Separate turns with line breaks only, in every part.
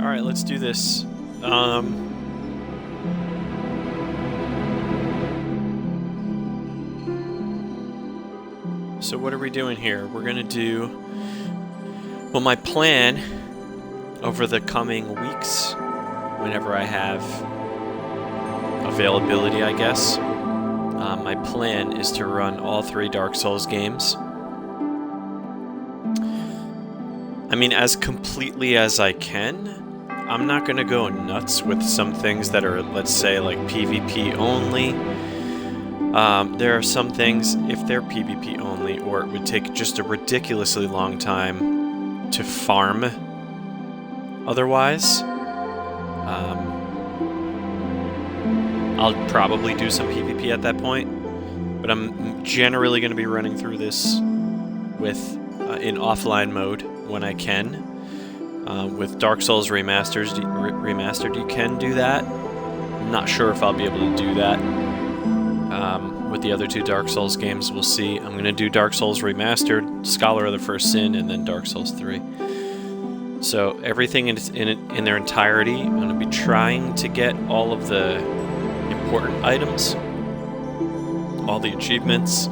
Alright, let's do this. So what are we doing here? We're gonna do... Well, my plan over the coming weeks, whenever I have availability, I guess, my plan is to run all 3 Dark Souls games. I mean, as completely as I can. I'm not gonna go nuts with some things that are, let's say, like PvP only. There are some things, if they're PvP only, or it would take just a ridiculously long time to farm otherwise, I'll probably do some PvP at that point, but I'm generally going to be running through this with in offline mode when I can. With Dark Souls Remastered, you can do that. I'm not sure if I'll be able to do that. With the other 2 Dark Souls games, we'll see. I'm going to do Dark Souls Remastered, Scholar of the First Sin, and then Dark Souls 3. So everything in their entirety, I'm going to be trying to get all of the important items, all the achievements,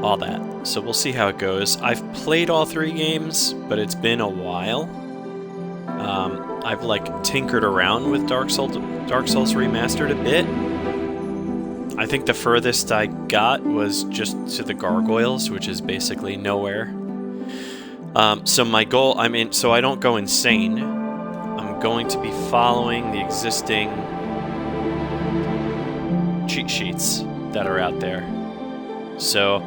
all that. So we'll see how it goes. I've played all 3 games, but it's been a while. I've like tinkered around with Dark Souls Remastered a bit. I think the furthest I got was just to the gargoyles, which is basically nowhere. So my goal, so I don't go insane, I'm going to be following the existing cheat sheets that are out there. So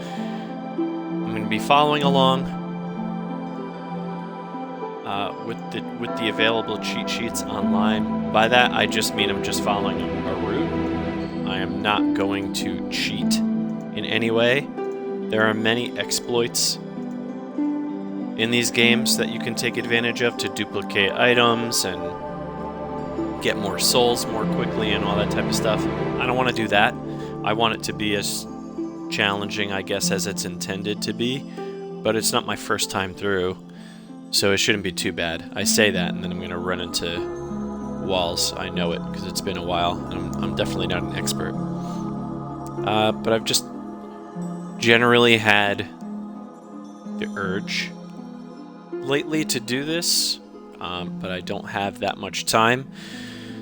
I'm going to be following along with the available cheat sheets online. By that, I just mean I'm just following a route. I am not going to cheat in any way. There are many exploits in these games that you can take advantage of to duplicate items and get more souls more quickly and all that type of stuff. I don't want to do that. I want it to be as challenging, I guess, as it's intended to be, but it's not my first time through, so it shouldn't be too bad. I say that, and then I'm going to run into walls. I know it, because it's been a while, and I'm definitely not an expert. But I've just generally had the urge lately to do this, but I don't have that much time.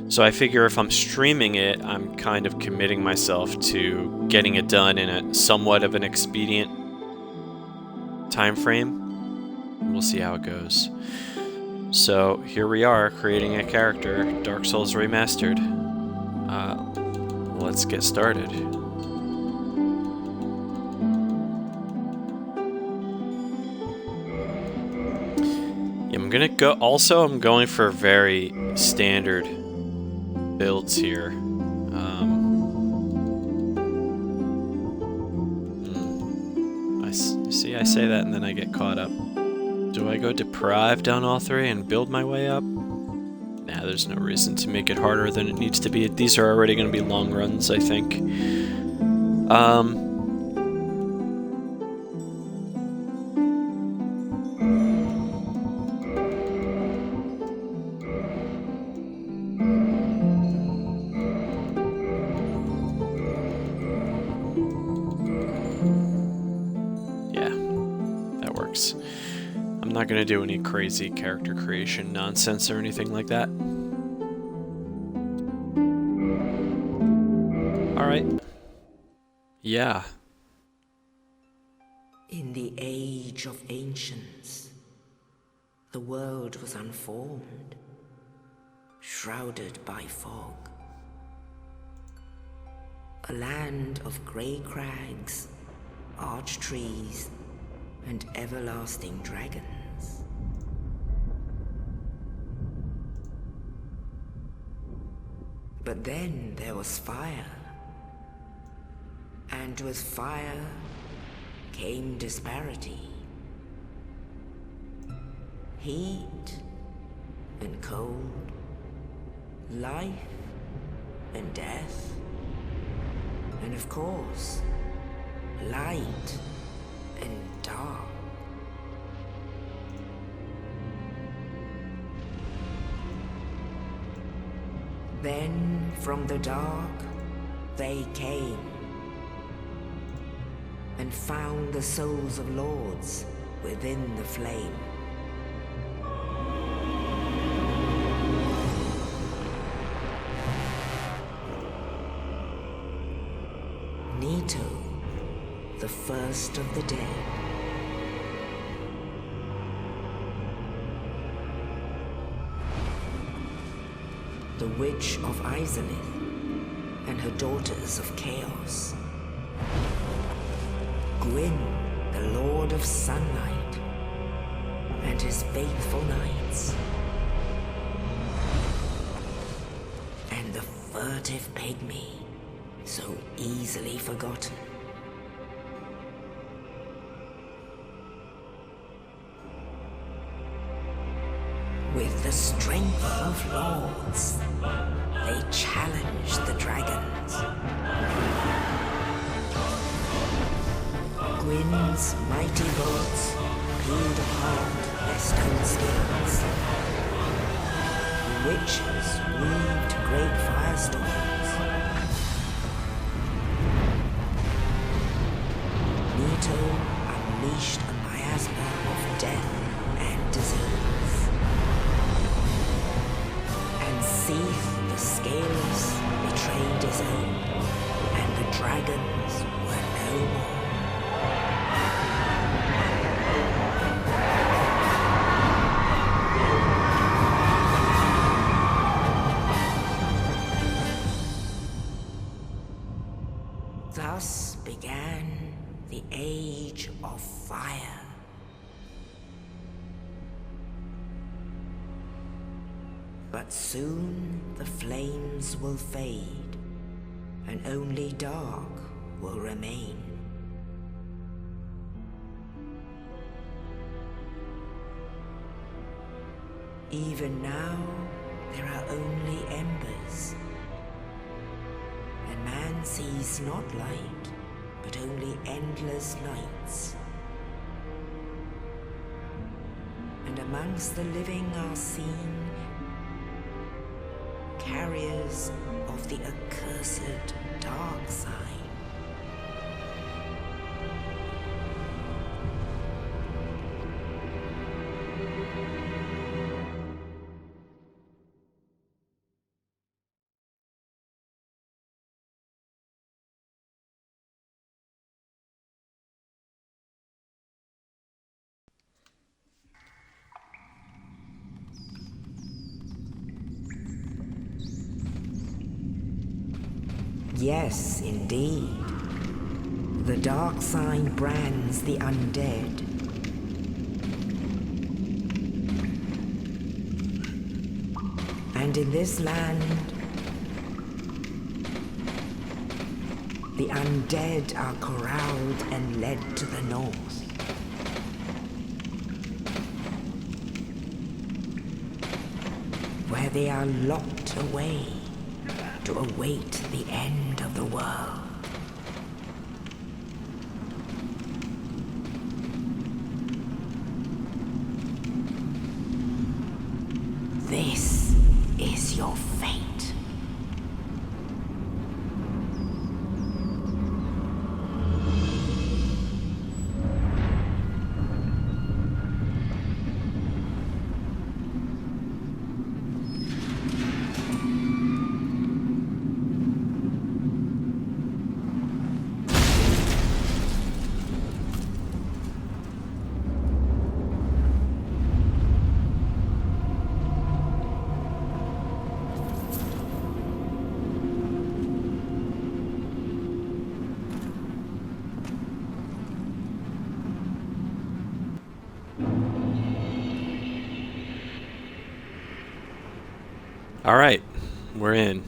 So I figure if I'm streaming it, I'm kind of committing myself to getting it done in a somewhat of an expedient time frame. We'll see how it goes. So here we are, creating a character, Dark Souls Remastered. Let's get started. I'm gonna go. Also, I'm going for very standard builds here. I say that and then I get caught up. Do I go deprived on all 3 and build my way up? Nah, there's no reason to make it harder than it needs to be. These are already going to be long runs, I think. I'm not going to do any crazy character creation nonsense or anything like that. Alright. Yeah.
In the age of ancients, the world was unformed, shrouded by fog. A land of grey crags, arch trees, and everlasting dragons. But then there was fire, and with fire came disparity. Heat and cold, life and death, and of course, light and dark. Then, from the dark, they came and found the souls of lords within the flame. Nito, the first of the dead. The Witch of Izalith and her daughters of Chaos. Gwyn, the Lord of Sunlight, and his faithful knights. And the furtive pygmy, so easily forgotten. With the strength of lords, they challenged the dragons. Gwyn's mighty bolts peeled apart their stone skills. The witches weaved great firestorms. Nito unleashed a miasma of death and disease. And Seath, the Scaleless, betrayed his own, and the dragons were no more. Thus began the Age of Fire. But soon the flames will fade, and only dark will remain. Even now, there are only embers. And man sees not light, but only endless nights. And amongst the living are seen carriers of the accursed dark side. Yes, indeed. The dark sign brands the undead. And in this land, the undead are corralled and led to the north. Where they are locked away to await the end of the world. This is your fate.
All right, we're in.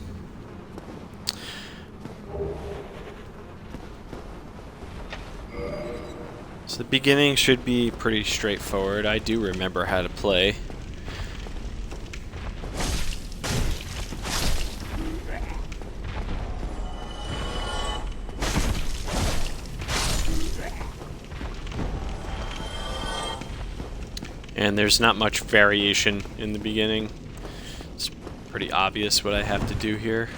So the beginning should be pretty straightforward. I do remember how to play. And there's not much variation in the beginning. It's pretty obvious what I have to do here.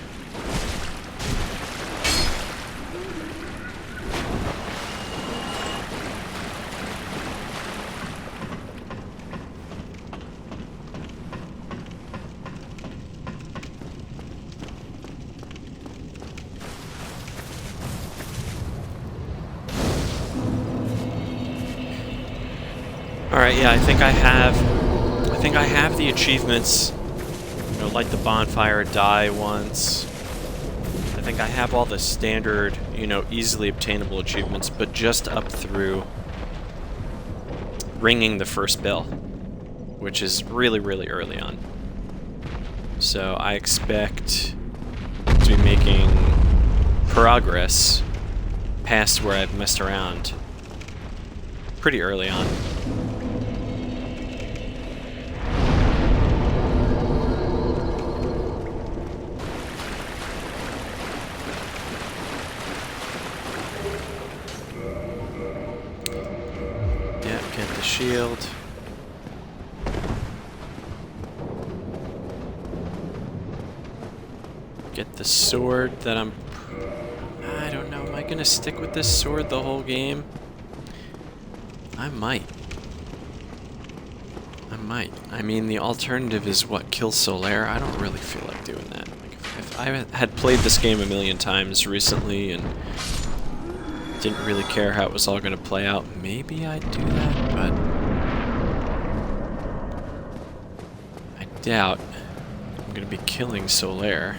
Alright, yeah, I think I have the achievements. You know, light the bonfire, die once. I think I have all the standard, you know, easily obtainable achievements, but just up through ringing the first bell, which is really, really early on. So I expect to be making progress past where I've messed around pretty early on. Shield. Get the sword that I don't know, am I gonna stick with this sword the whole game? I might. I mean, the alternative is what, kill Solaire? I don't really feel like doing that. Like, if I had played this game a million times recently and didn't really care how it was all going to play out, maybe I'd do that, but I doubt I'm going to be killing Solaire.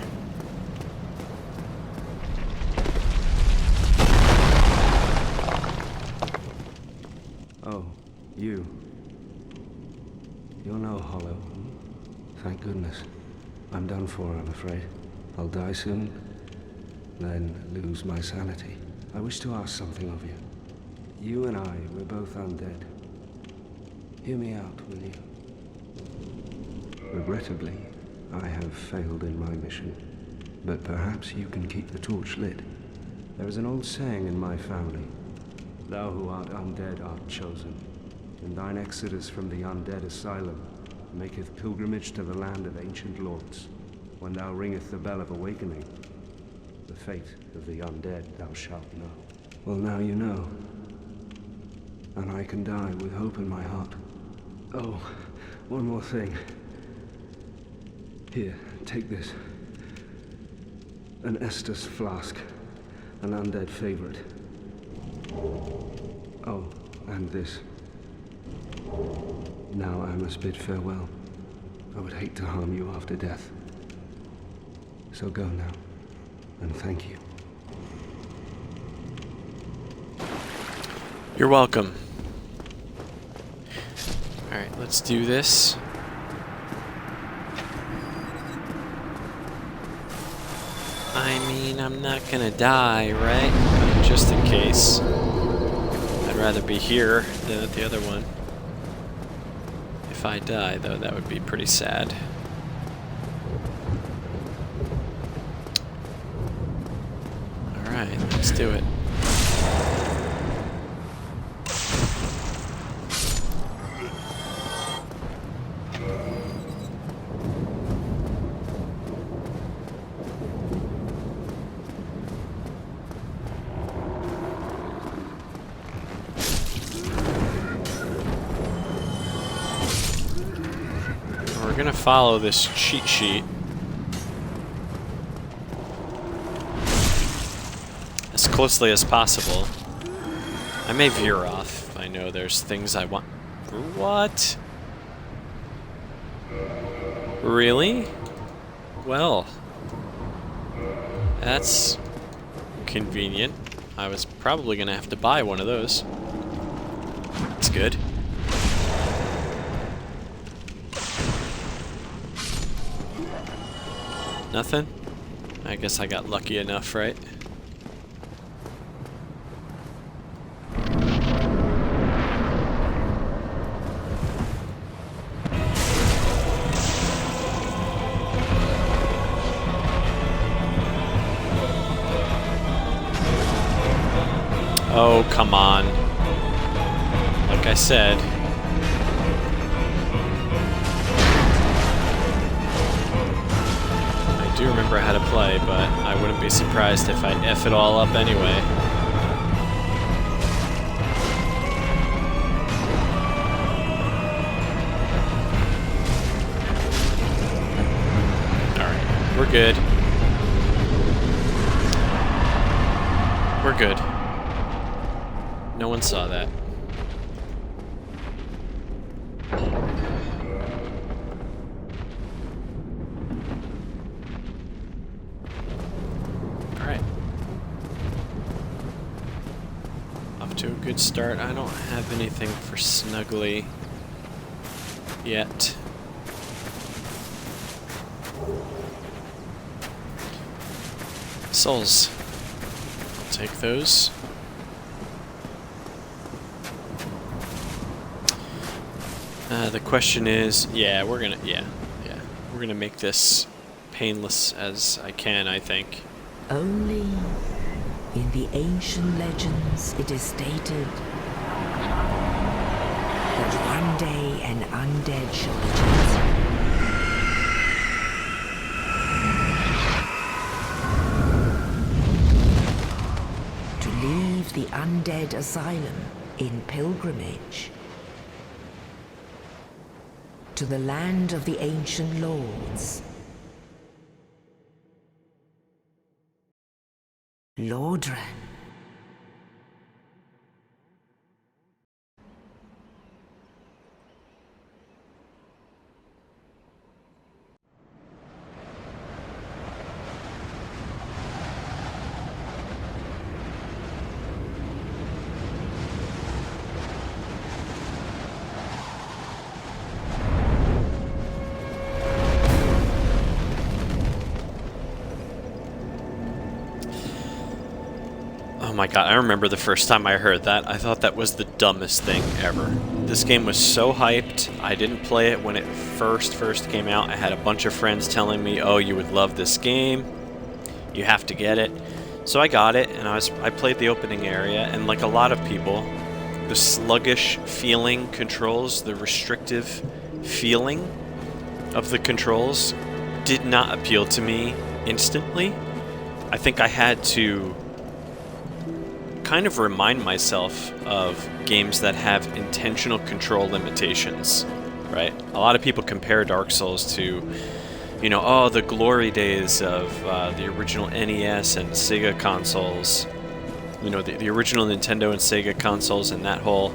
Oh, you. You're no hollow. Thank goodness. I'm done for, I'm afraid. I'll die soon, then lose my sanity. I wish to ask something of you. You and I, we're both undead. Hear me out, will you? Regrettably, I have failed in my mission, but perhaps you can keep the torch lit. There is an old saying in my family, thou who art undead art chosen, and thine exodus from the undead asylum maketh pilgrimage to the land of ancient lords. When thou ringeth the bell of awakening, the fate of the undead thou shalt know. Well, now you know. And I can die with hope in my heart. Oh, one more thing. Here, take this. An Estus flask. An undead favorite. Oh, and this. Now I must bid farewell. I would hate to harm you after death. So go now. And thank you.
You're welcome. Alright, let's do this. I mean, I'm not gonna die, right? But just in case. I'd rather be here than at the other one. If I die, though, that would be pretty sad. Alright, let's do it. We're gonna follow this cheat sheet as closely as possible. I may veer off. I know there's things I want. What? Really? Well, that's convenient. I was probably gonna have to buy one of those. That's good. Nothing? I guess I got lucky enough, right? Oh, come on. Like I said. do remember how to play, but I wouldn't be surprised if I F it all up anyway. Alright, we're good. We're good. No one saw that. Alright. Off to a good start. I don't have anything for Snuggly yet. Souls. I'll take those. The question is, we're gonna make this painless as I can, I think.
Only in the ancient legends it is stated that one day an undead shall return to leave the undead asylum in pilgrimage to the land of the ancient lords. Lordran.
Oh my god, I remember the first time I heard that. I thought that was the dumbest thing ever. This game was so hyped. I didn't play it when it first came out. I had a bunch of friends telling me, oh, you would love this game. You have to get it. So I got it, and I played the opening area, and like a lot of people, the sluggish feeling controls, the restrictive feeling of the controls did not appeal to me instantly. I think I had to kind of remind myself of games that have intentional control limitations, right? A lot of people compare Dark Souls to, you know, oh, the glory days of the original NES and Sega consoles, you know, the original Nintendo and Sega consoles, and that whole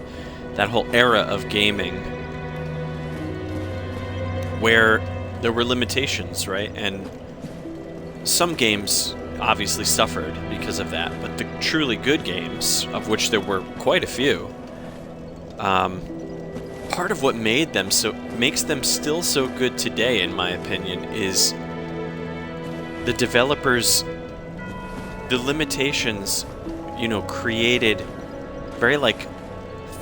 era of gaming where there were limitations, right? And some games obviously suffered because of that, but the truly good games, of which there were quite a few, part of what makes them still so good today, in my opinion, is the developers, the limitations, you know, created very like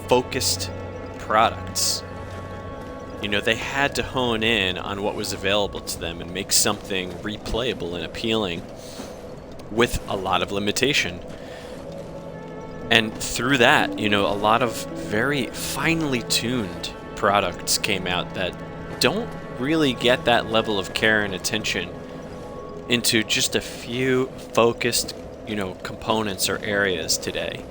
focused products. You know, they had to hone in on what was available to them and make something replayable and appealing with a lot of limitation. And through that, you know, a lot of very finely tuned products came out that don't really get that level of care and attention into just a few focused, you know, components or areas today.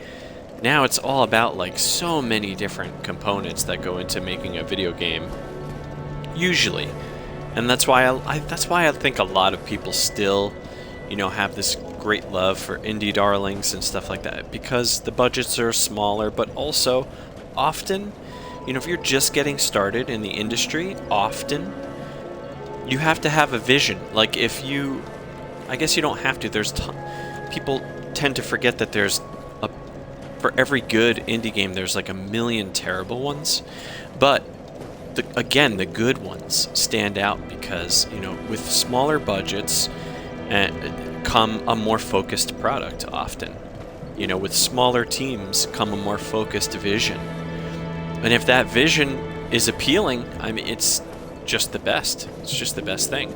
Now it's all about like so many different components that go into making a video game, usually. And that's why I think a lot of people still, you know, have this great love for indie darlings and stuff like that, because the budgets are smaller, but also often, you know, if you're just getting started in the industry, often you have to have a vision. Like I guess you don't have to, people tend to forget that for every good indie game, there's like a million terrible ones, but again, the good ones stand out because, you know, with smaller budgets come a more focused product often. You know, with smaller teams come a more focused vision. And if that vision is appealing, I mean, it's just the best. It's just the best thing.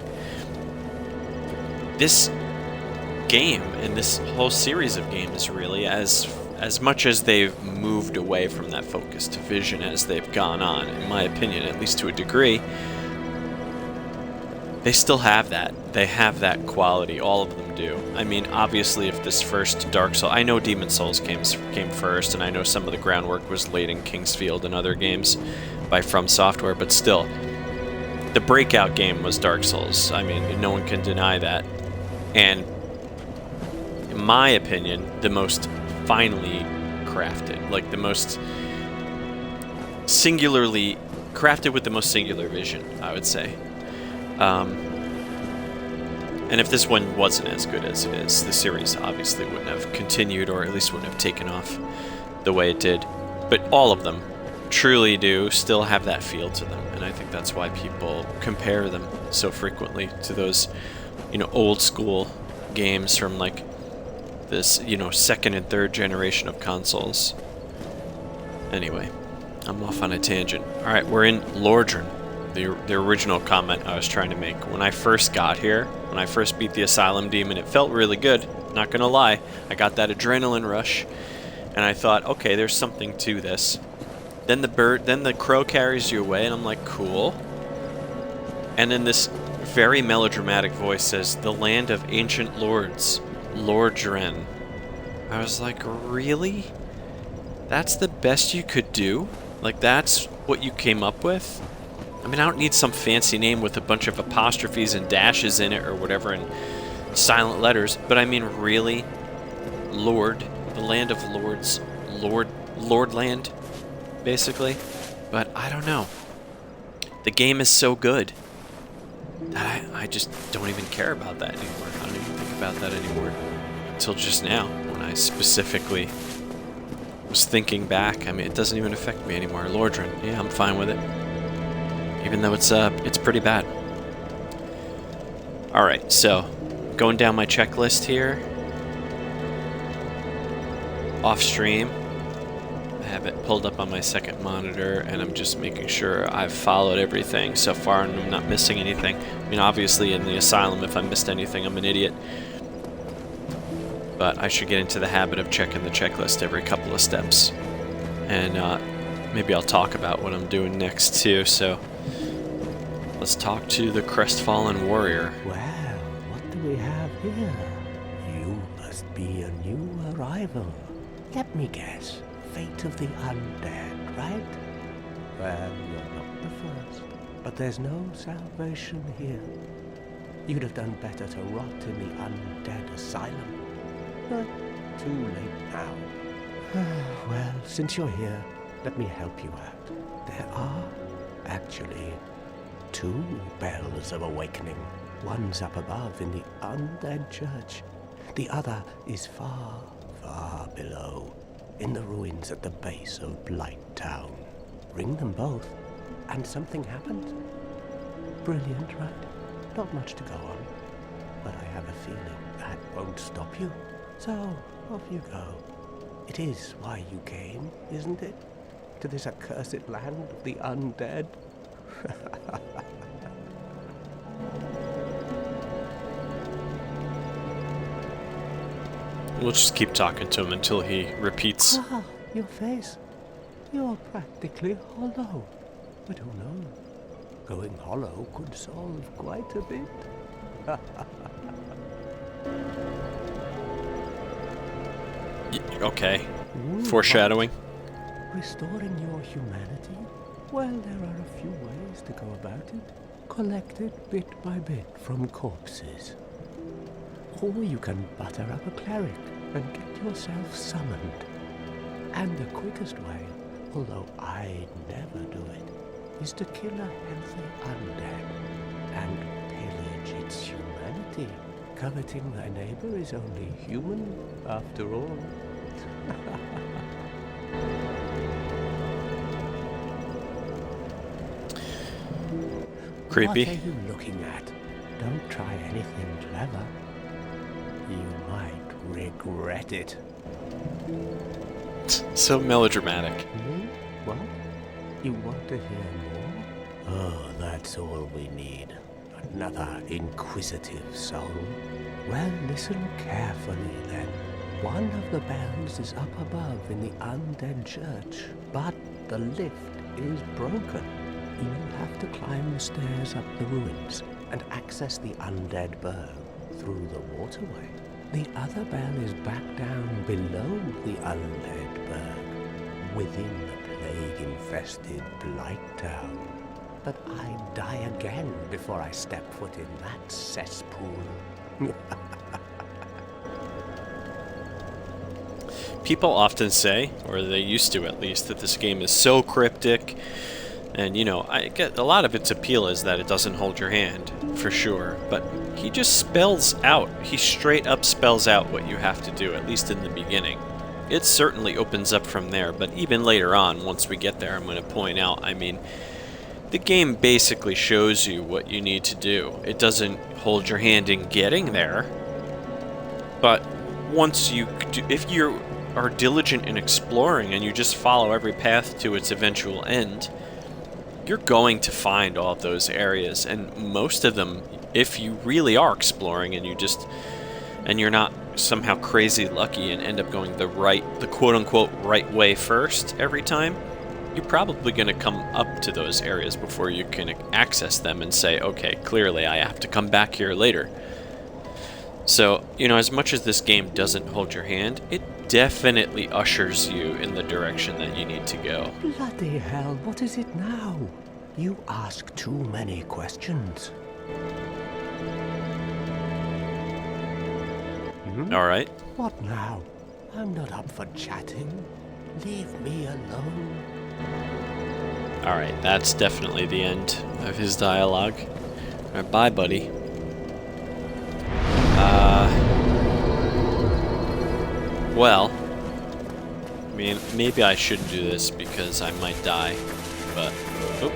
This game and this whole series of games, really, as much as they've moved away from that focused vision as they've gone on, in my opinion, at least to a degree, they still have that. They have that quality. All of them do. I mean, obviously, if this first Dark Souls... I know Demon Souls came first, and I know some of the groundwork was laid in Kingsfield and other games by From Software, but still, the breakout game was Dark Souls. I mean, no one can deny that. And, in my opinion, the most finely crafted. Like, the most singularly... crafted with the most singular vision, I would say. And if this one wasn't as good as it is, the series obviously wouldn't have continued, or at least wouldn't have taken off the way it did. But all of them truly do still have that feel to them, and I think that's why people compare them so frequently to those, old school games from like this, second and third generation of consoles. Anyway, I'm off on a tangent. All right, we're in Lordran. The original comment I was trying to make. When I first got here, when I first beat the Asylum Demon, it felt really good. Not gonna lie. I got that adrenaline rush, and I thought, okay, there's something to this. Then the crow carries you away, and I'm like, cool. And then this very melodramatic voice says, "The land of ancient lords, Lordran." I was like, really? That's the best you could do? Like, that's what you came up with? I mean, I don't need some fancy name with a bunch of apostrophes and dashes in it or whatever and silent letters, but I mean, really? Lord, the land of lords, Lordland, basically? But I don't know. The game is so good that I just don't even care about that anymore. I don't even think about that anymore until just now, when I specifically was thinking back. I mean, it doesn't even affect me anymore. Lordran, yeah, I'm fine with it. Even though it's pretty bad. Alright, so, going down my checklist here. Off stream. I have it pulled up on my second monitor, and I'm just making sure I've followed everything so far and I'm not missing anything. I mean, obviously in the Asylum, if I missed anything, I'm an idiot. But I should get into the habit of checking the checklist every couple of steps. And maybe I'll talk about what I'm doing next too, so... let's talk to the crestfallen warrior.
Well, what do we have here? You must be a new arrival. Let me guess. Fate of the undead, right? Well, you're not the first. But there's no salvation here. You'd have done better to rot in the undead asylum. But too late now. Well, since you're here, let me help you out. There are, actually, 2 bells of awakening. One's up above in the undead church. The other is far, far below, in the ruins at the base of Blight Town. Ring them both, and something happens. Brilliant, right? Not much to go on, but I have a feeling that won't stop you. So, off you go. It is why you came, isn't it? To this accursed land of the undead?
We'll just keep talking to him until he repeats.
Ah, your face. You're practically hollow. But who knows? Going hollow could solve quite a bit.
Okay. Foreshadowing.
Restoring your humanity? Well, there are a few ways to go about it. Collected bit by bit from corpses. Or you can butter up a cleric and get yourself summoned. And the quickest way, although I'd never do it, is to kill a healthy undead and pillage its humanity. Coveting thy neighbor is only human, after all.
Creepy.
What are you looking at? Don't try anything clever. You might regret it.
So melodramatic.
What? You want to hear more? Oh, that's all we need. Another inquisitive soul. Well, listen carefully then. One of the bells is up above in the undead church, but the lift is broken. You'll have to climb the stairs up the ruins. and access the undead berg through the waterway. The other bell is back down below the undead berg, within the plague-infested Blight Town. But I'd die again before I step foot in that cesspool.
People often say, or they used to at least, that this game is so cryptic. And, you know, I get a lot of its appeal is that it doesn't hold your hand, for sure. But he just spells out, he straight up spells out what you have to do, at least in the beginning. It certainly opens up from there, but even later on, once we get there, I'm going to point out, I mean, the game basically shows you what you need to do. It doesn't hold your hand in getting there, but once you do, if you are diligent in exploring and you just follow every path to its eventual end, you're going to find all of those areas, and most of them, if you really are exploring and you're not somehow crazy lucky and end up going the quote-unquote right way first every time, you're probably going to come up to those areas before you can access them and say, okay, clearly I have to come back here later. So, you know, as much as this game doesn't hold your hand, it definitely ushers you in the direction that you need to go.
Bloody hell, what is it now? You ask too many questions.
Alright.
What now? I'm not up for chatting. Leave me alone.
Alright, that's definitely the end of his dialogue. Alright, bye, buddy. Well, I mean, maybe I shouldn't do this because I might die, but, oh,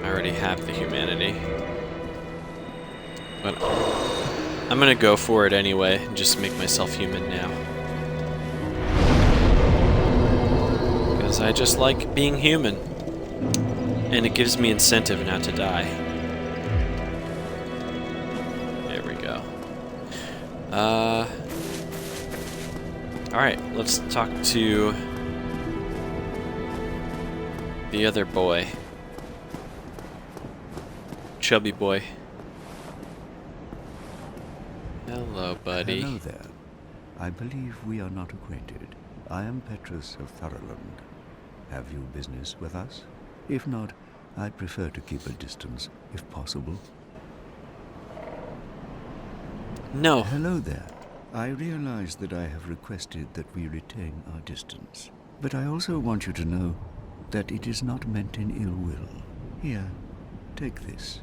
I already have the humanity. But I'm gonna go for it anyway and just make myself human now. Because I just like being human. And it gives me incentive not to die. There we go. Alright, let's talk to the other boy. Chubby boy. Hello, buddy.
Hello there. I believe we are not acquainted. I am Petrus of Thoroland. Have you business with us? If not, I'd prefer to keep a distance, if possible.
No.
Hello there. I realize that I have requested that we retain our distance. But I also want you to know that it is not meant in ill will. Here, take this,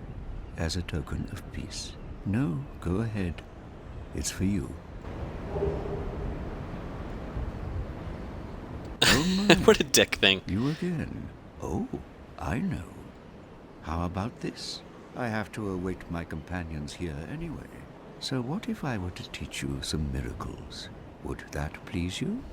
as a token of peace. No, go ahead. It's for you. Oh my.
What a dick thing.
You again? Oh, I know. How about this? I have to await my companions here anyway. So what if I were to teach you some miracles? Would that please you?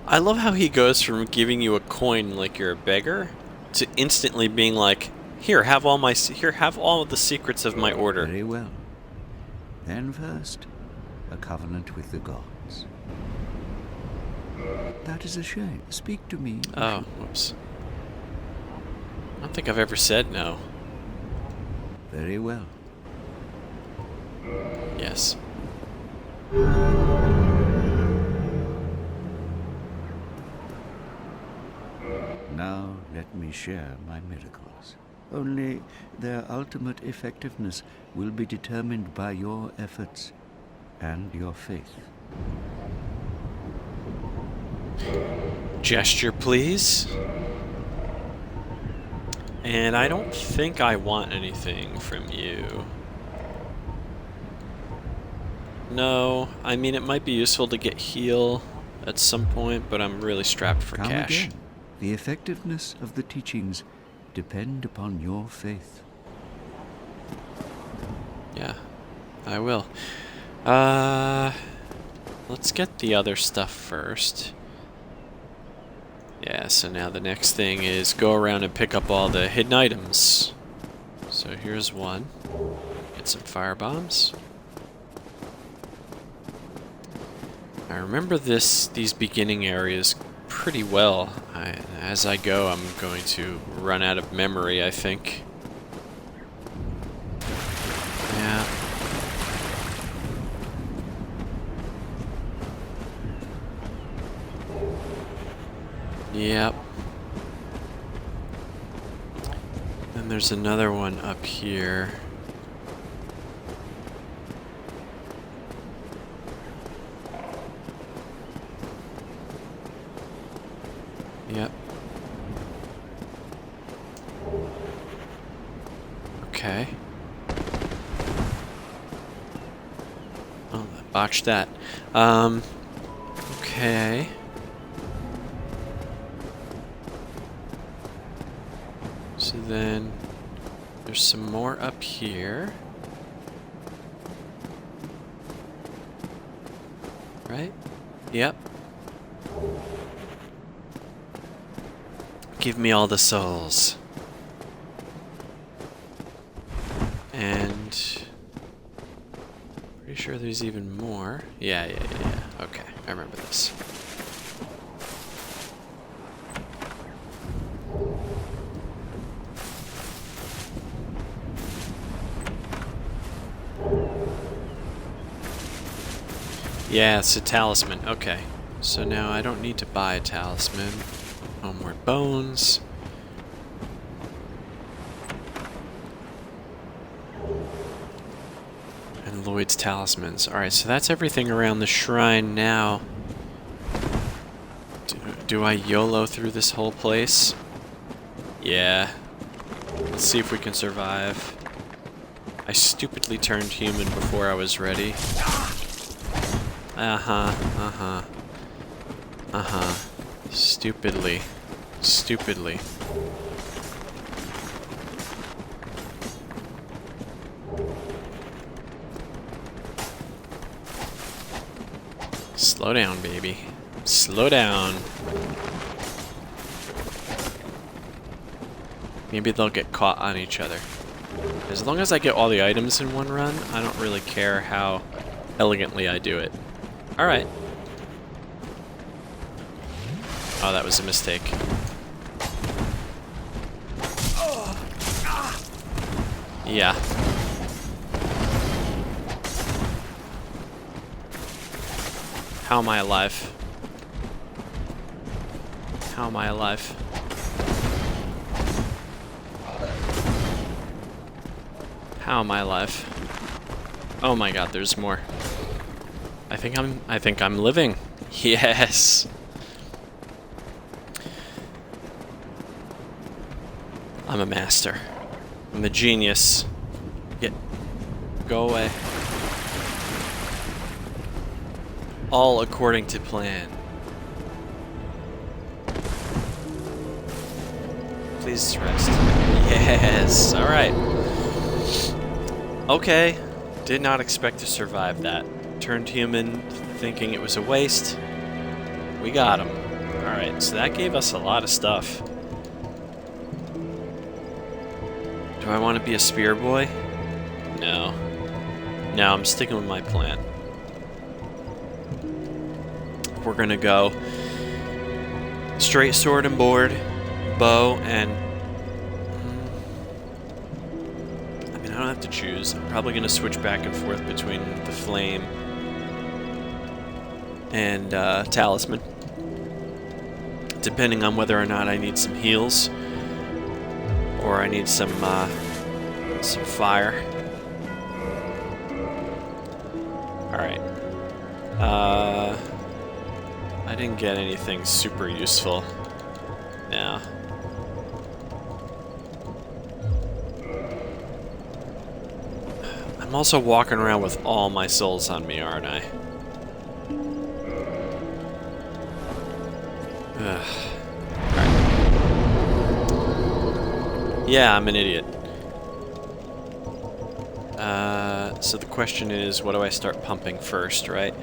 I love how he goes from giving you a coin like you're a beggar to instantly being like, here, have all of the secrets of my order.
Very well. Then first, a covenant with the gods. That is a shame. Speak to me.
Oh, whoops. I don't think I've ever said no.
Very well.
Yes.
Now let me share my miracles. Only their ultimate effectiveness will be determined by your efforts and your faith.
Gesture, please. And I don't think I want anything from you. No, I mean, it might be useful to get heal at some point, but I'm really strapped for
Come
cash.
again. The effectiveness of the teachings depend upon your faith.
Yeah, I will. Let's get the other stuff first. Yeah, so now the next thing is go around and pick up all the hidden items. So here's one. Get some fire bombs. I remember these beginning areas pretty well. As I go, I'm going to run out of memory, I think. Yep. And there's another one up here. Yep. Okay. Oh, I botched that. Okay. So then there's some more up here. Right? Yep. Give me all the souls. And pretty sure there's even more. Yeah. Okay, I remember this. Yeah, it's a talisman. Okay. So now I don't need to buy a talisman. Homeward bones. And Lloyd's talismans. Alright, so that's everything around the shrine now. Do I YOLO through this whole place? Yeah. Let's see if we can survive. I stupidly turned human before I was ready. Stupidly. Slow down, baby. Slow down. Maybe they'll get caught on each other. As long as I get all the items in one run, I don't really care how elegantly I do it. Alright. Oh, that was a mistake. Yeah. How am I alive? How am I alive? How am I alive? Oh my god, there's more. I think I'm living. Yes. I'm a master. I'm a genius. Go away. All according to plan. Please rest. Yes. All right. Okay. Did not expect to survive that. Turned human, thinking it was a waste. We got him. All right. So that gave us a lot of stuff. Do I want to be a spear boy? No. No, I'm sticking with my plan. We're gonna go straight sword and board, bow, and I mean, I don't have to choose. I'm probably gonna switch back and forth between the flame and talisman, depending on whether or not I need some heals or I need some fire. Alright. I didn't get anything super useful. No. I'm also walking around with all my souls on me, aren't I? Ugh. Alright. Yeah, I'm an idiot. So the question is, what do I start pumping first, right?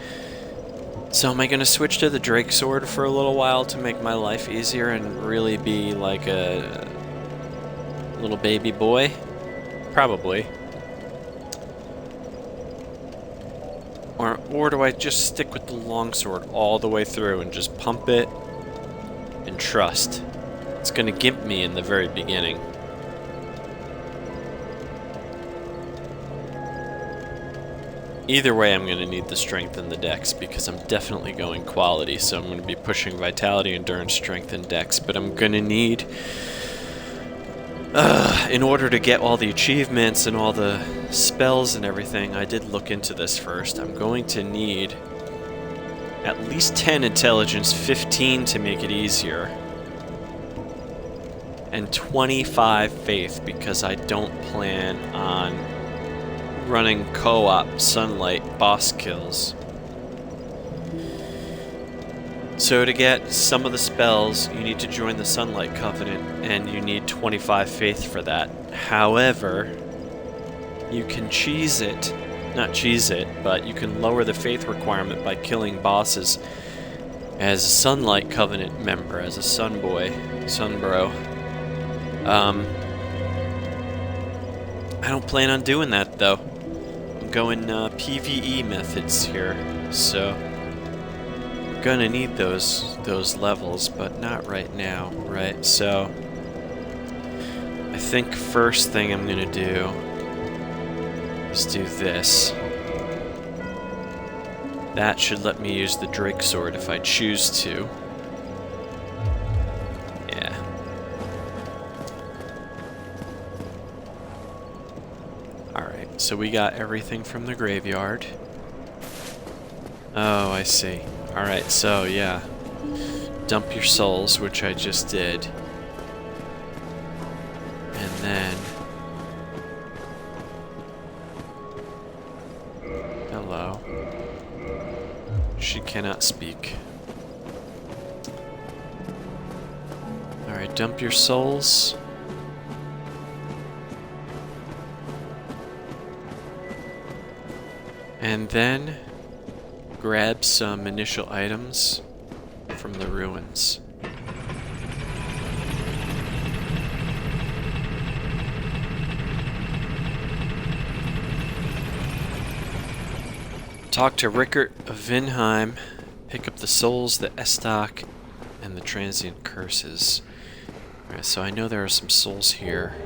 So am I going to switch to the Drake Sword for a little while to make my life easier and really be like a little baby boy? Probably. Or do I just stick with the longsword all the way through and just pump it and trust? It's going to gimp me in the very beginning. Either way, I'm going to need the strength and the dex, because I'm definitely going quality, so I'm going to be pushing vitality, endurance, strength, and dex, but I'm going to need, in order to get all the achievements and all the spells and everything, I did look into this first, I'm going to need at least 10 intelligence, 15 to make it easier, and 25 faith, because I don't plan on running co-op Sunlight boss kills. So to get some of the spells, you need to join the Sunlight Covenant, and you need 25 faith for that. However, you can cheese it, not cheese it, but you can lower the faith requirement by killing bosses as a Sunlight Covenant member, as a Sunboy, Sunbro. I don't plan on doing that though. I'm going PvE methods here, so we're gonna need those levels, but not right now, right? So I think first thing I'm gonna do is do this. That should let me use the Drake Sword if I choose to. Yeah. Alright, so we got everything from the graveyard. Oh, I see. Alright, so yeah. Dump your souls, which I just did. And then... Hello. She cannot speak. Alright, dump your souls. And then grab some initial items from the ruins. Talk to Rickert of Vinheim, pick up the souls, the Estoc, and the transient curses. Alright, so I know there are some souls here.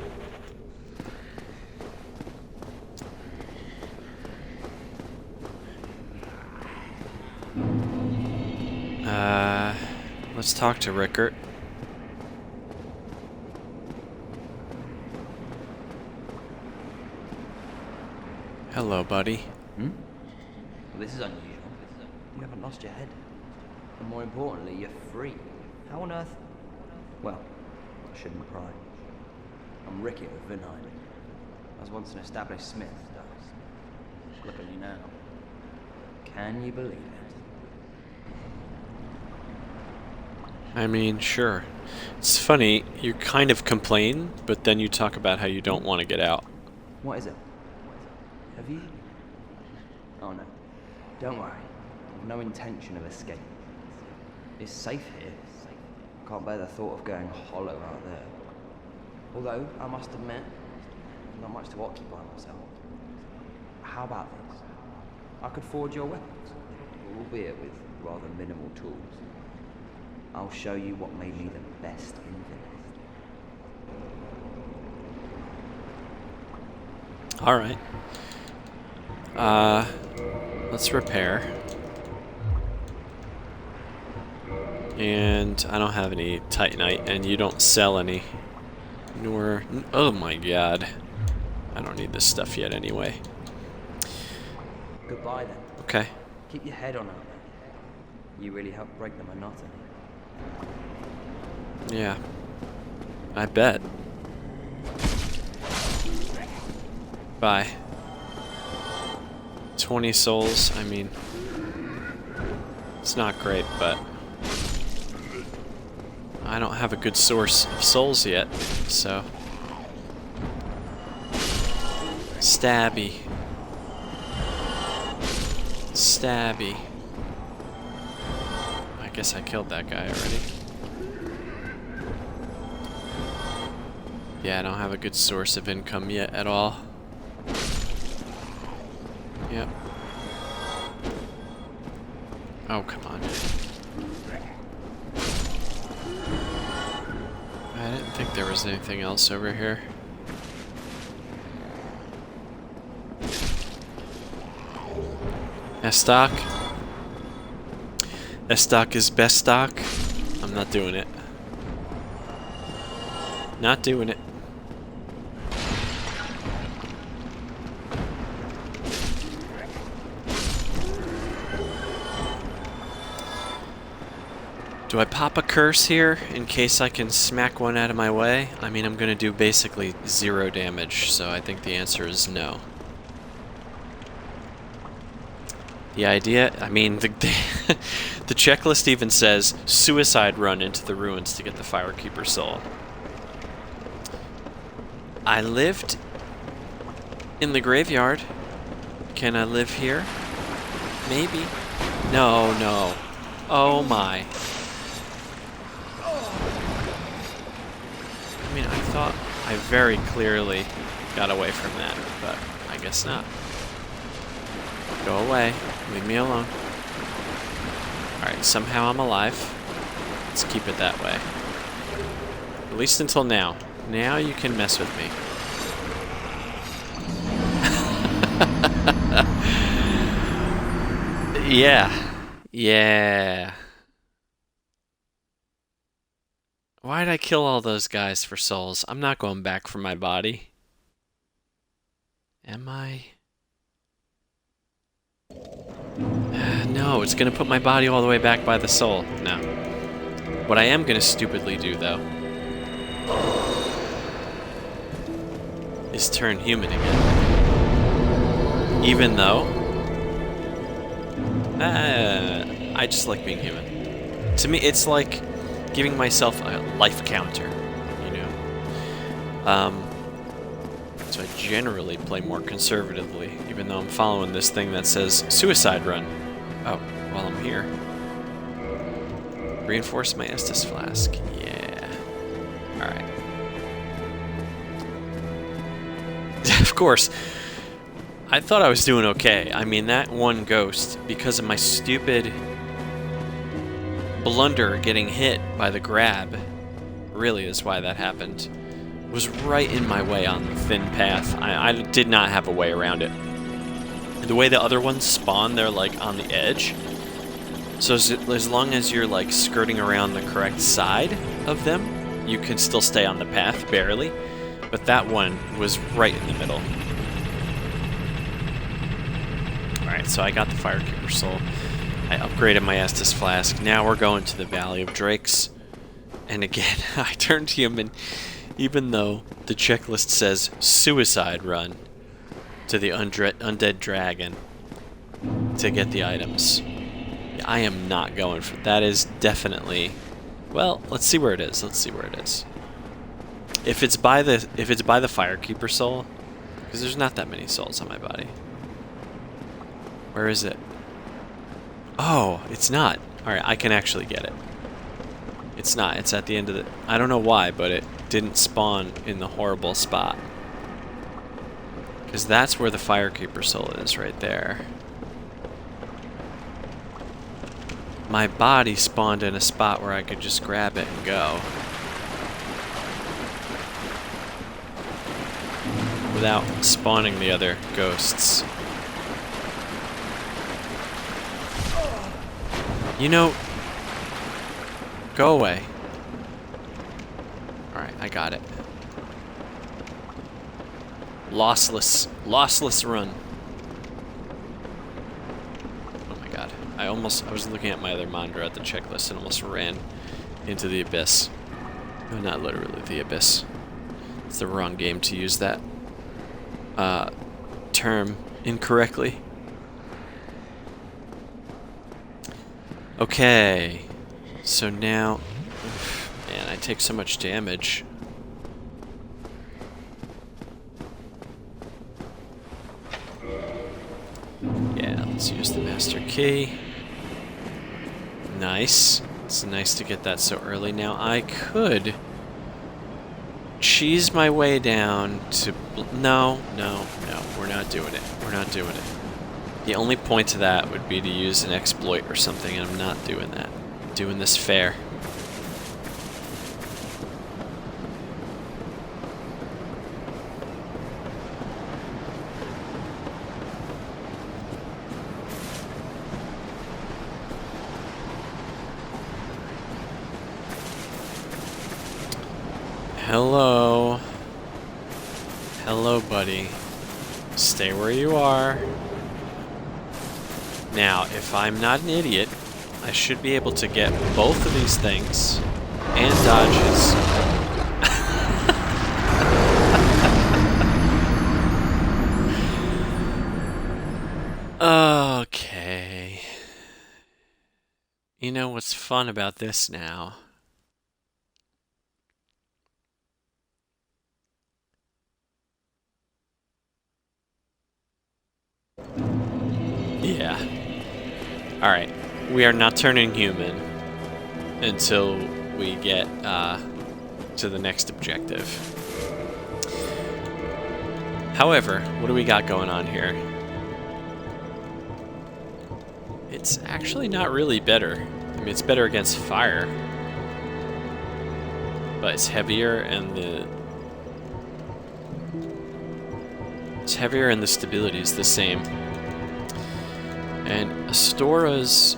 Let's talk to Rickert. Hello, buddy.
Well, this is unusual. You haven't lost your head. And more importantly, you're free. How on earth? Well, I shouldn't cry. I'm Ricky of Vinheim. I was once an established smith. Look at you now. Can you believe it?
I mean, sure. It's funny, you kind of complain, but then you talk about how you don't want to get out.
What is it? Have you? Oh no. Don't worry. I've no intention of escape. It's safe here. I can't bear the thought of going hollow out there. Although, I must admit, not much to occupy myself. How about this? I could forge your weapons, albeit with rather minimal tools. I'll show you what made me the best in Venice.
Alright. Let's repair. And I don't have any Titanite, and you don't sell any. Nor... Oh my god. I don't need this stuff yet anyway.
Goodbye then.
Okay.
Keep your head on out there. You really helped break the monotony.
Yeah. I bet. Bye. 20 souls, I mean... It's not great, but... I don't have a good source of souls yet, so... Stabby. Stabby. I guess I killed that guy already. Yeah, I don't have a good source of income yet at all. Yep. Oh, come on. I didn't think there was anything else over here. S-stock. S-stock is best stock. I'm not doing it. Not doing it. Do I pop a curse here in case I can smack one out of my way? I mean, I'm gonna do basically 0 damage, so I think the answer is no. The idea, I mean, the checklist even says suicide run into the ruins to get the Firekeeper soul. I lived in the graveyard. Can I live here? Maybe. No, no. Oh my. I mean, I thought I very clearly got away from that, but I guess not. Go away. Leave me alone. Alright, somehow I'm alive. Let's keep it that way. At least until now. Now you can mess with me. Yeah. Yeah. Why'd I kill all those guys for souls? I'm not going back for my body. Am I? No, it's gonna put my body all the way back by the soul. No. What I am gonna stupidly do, though, is turn human again. Even though I just like being human. To me, it's like giving myself a life counter, you know? So I generally play more conservatively, even though I'm following this thing that says suicide run. Oh, while I'm here. Reinforce my Estus flask. Yeah. Alright. Of course, I thought I was doing okay. I mean, that one ghost, because of my stupid blunder getting hit by the grab, really is why that happened, was right in my way on the thin path. I did not have a way around it. The way the other ones spawn, they're like on the edge. So as long as you're like skirting around the correct side of them, you can still stay on the path, barely. But that one was right in the middle. Alright, so I got the Firekeeper soul. I upgraded my Estus flask. Now we're going to the Valley of Drakes. And again, I turned human, even though the checklist says suicide run to the undead dragon to get the items. I am not going for that. Is definitely, well, let's see where it is. Let's see where it is. If it's by the Firekeeper soul, because there's not that many souls on my body. Where is it? Oh, it's not. Alright, I can actually get it. It's not. It's at the end of the... I don't know why, but it didn't spawn in the horrible spot. Because that's where the Firekeeper soul is, right there. My body spawned in a spot where I could just grab it and go. Without spawning the other ghosts. You know, go away. Alright, I got it. Lossless run. Oh my god. I was looking at my other monitor at the checklist and almost ran into the abyss. No, not literally the abyss. It's the wrong game to use that term incorrectly. Okay, so now, man, I take so much damage. Yeah, let's use the master key. Nice. It's nice to get that so early. Now I could cheese my way down to... No, we're not doing it. We're not doing it. The only point to that would be to use an exploit or something, and I'm not doing that. I'm doing this fair. Hello. Hello, buddy. Stay where you are. Now, if I'm not an idiot, I should be able to get both of these things and dodges. Okay. You know what's fun about this now? Yeah. Alright. We are not turning human until we get to the next objective. However, what do we got going on here? It's actually not really better. I mean, it's better against fire. But it's heavier and the... It's heavier and the stability is the same. And Astora's...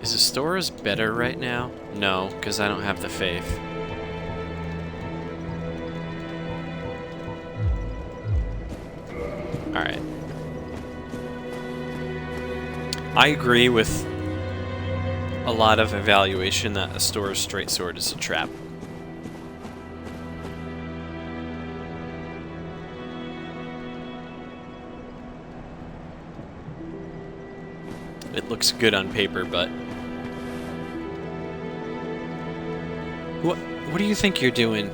Is Astora's better right now? No, because I don't have the faith. Alright. I agree with a lot of evaluation that Astora's straight sword is a trap. It looks good on paper, but... What do you think you're doing?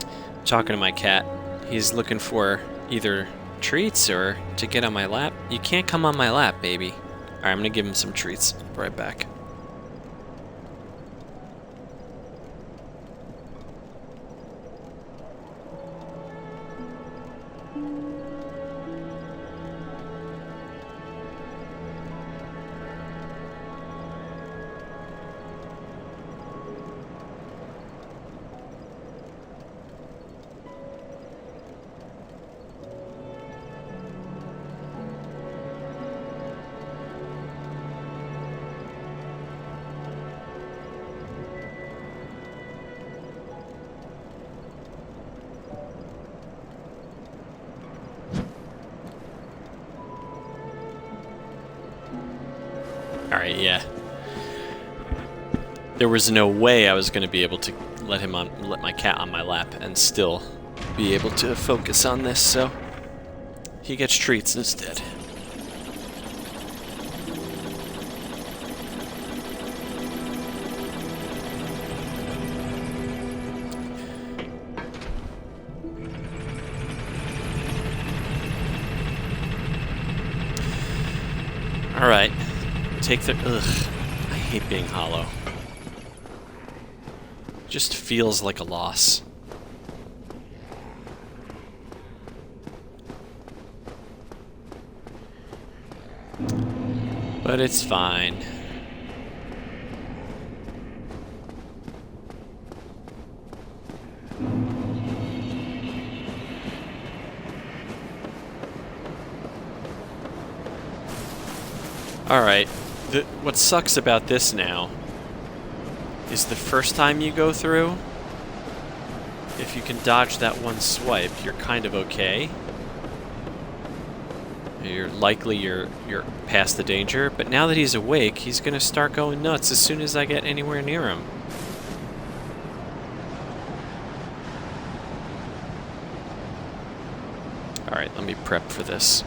I'm talking to my cat. He's looking for either treats or to get on my lap. You can't come on my lap, baby. Alright, I'm gonna give him some treats. I'll be right back. Alright, yeah. There was no way I was going to be able to let my cat on my lap and still be able to focus on this, so he gets treats instead. Alright. Take the... Ugh. I hate being hollow. Just feels like a loss. But it's fine. Alright. What sucks about this now is the first time you go through, if you can dodge that one swipe, you're kind of okay. You're past the danger, but now that he's awake, he's gonna start going nuts as soon as I get anywhere near him. Alright, let me prep for this.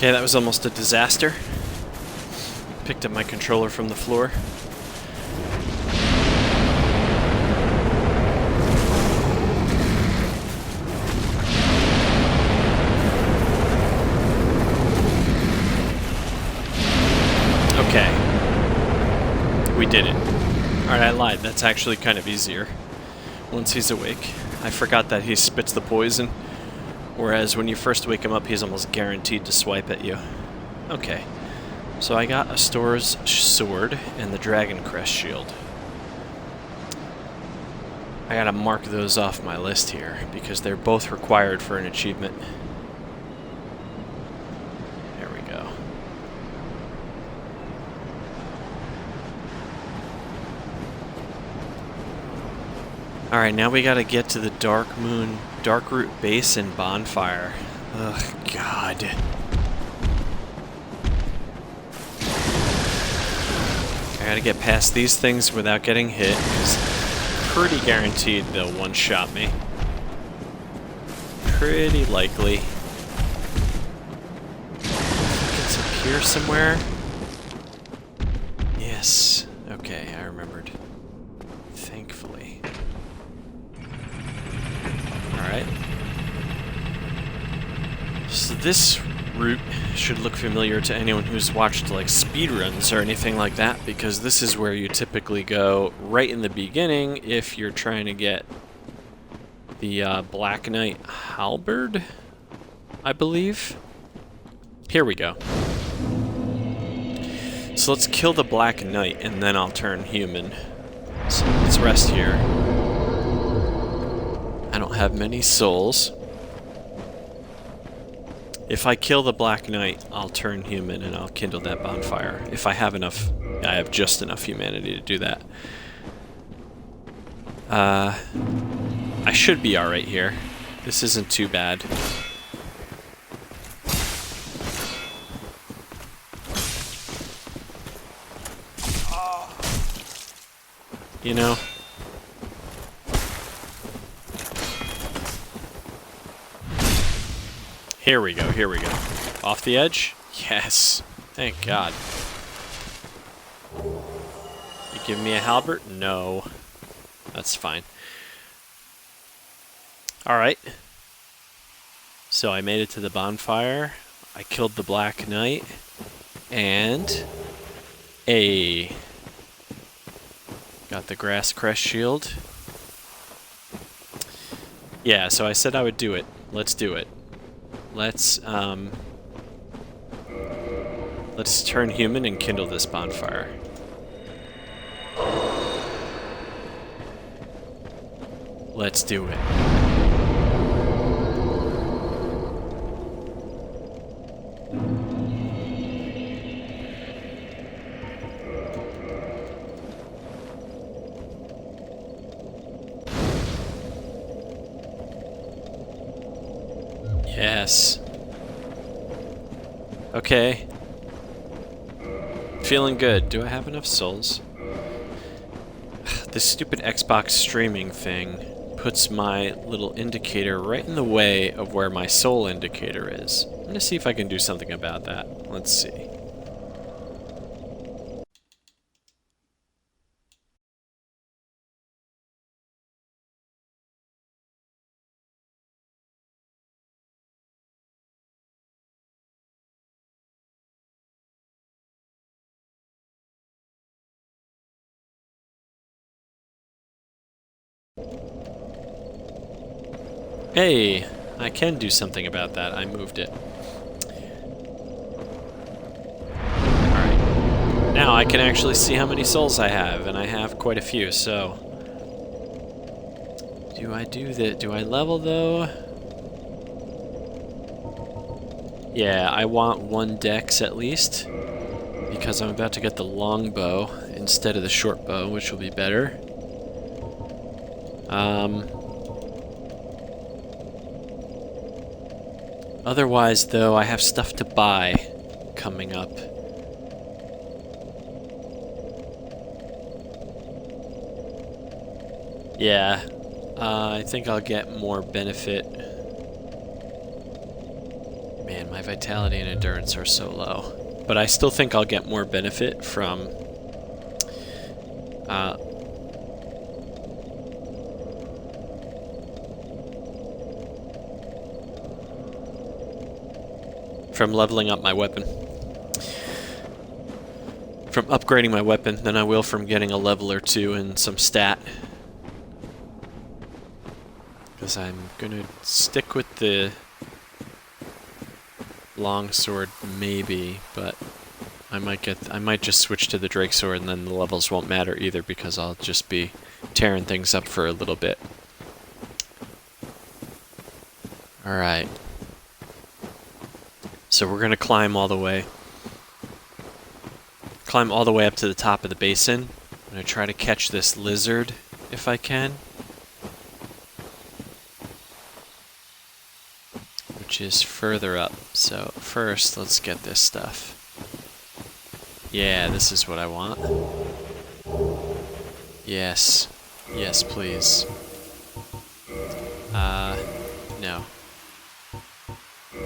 Okay, that was almost a disaster. Picked up my controller from the floor. Okay. We did it. Alright, I lied. That's actually kind of easier once he's awake. I forgot that he spits the poison, whereas when you first wake him up, he's almost guaranteed to swipe at you. Okay. So I got a Store's sword and the Dragon Crest shield. I gotta mark those off my list here, because they're both required for an achievement. There we go. Alright, now we gotta get to the Darkroot Basin bonfire. Ugh, God. I gotta get past these things without getting hit, because pretty guaranteed they'll one-shot me. Pretty likely. It's up here somewhere. Yes. Okay, I remembered. Thankfully. Alright. So this route should look familiar to anyone who's watched like speedruns or anything like that, because this is where you typically go right in the beginning if you're trying to get the Black Knight halberd, I believe. Here we go. So let's kill the Black Knight and then I'll turn human. So let's rest here. I don't have many souls. If I kill the Black Knight, I'll turn human and I'll kindle that bonfire. If I have enough, I have just enough humanity to do that. I should be alright here. This isn't too bad. You know? Here we go, here we go. Off the edge? Yes. Thank God. You give me a halberd? No. That's fine. Alright. So I made it to the bonfire. I killed the Black Knight. And... got the Grass Crest shield. Yeah, so I said I would do it. Let's do it. Let's turn human and kindle this bonfire. Let's do it. Yes. Okay. Feeling good. Do I have enough souls? This stupid Xbox streaming thing puts my little indicator right in the way of where my soul indicator is. I'm gonna see if I can do something about that. Let's see. Hey, I can do something about that. I moved it. Alright. Now I can actually see how many souls I have, and I have quite a few, so... Do I do that? Do I level, though? Yeah, I want 1 dex at least, because I'm about to get the longbow instead of the short bow, which will be better. Otherwise, though, I have stuff to buy coming up. Yeah, I think I'll get more benefit. Man, my vitality and endurance are so low. But I still think I'll get more benefit from leveling up my weapon. From upgrading my weapon than I will from getting a level or two and some stat. Because I'm gonna stick with the longsword maybe, but I might just switch to the Drake sword and then the levels won't matter either because I'll just be tearing things up for a little bit. Alright. So we're gonna climb all the way. Climb all the way up to the top of the basin. I'm gonna try to catch this lizard if I can. Which is further up. So first, let's get this stuff. Yeah, this is what I want. Yes. Yes, please. No.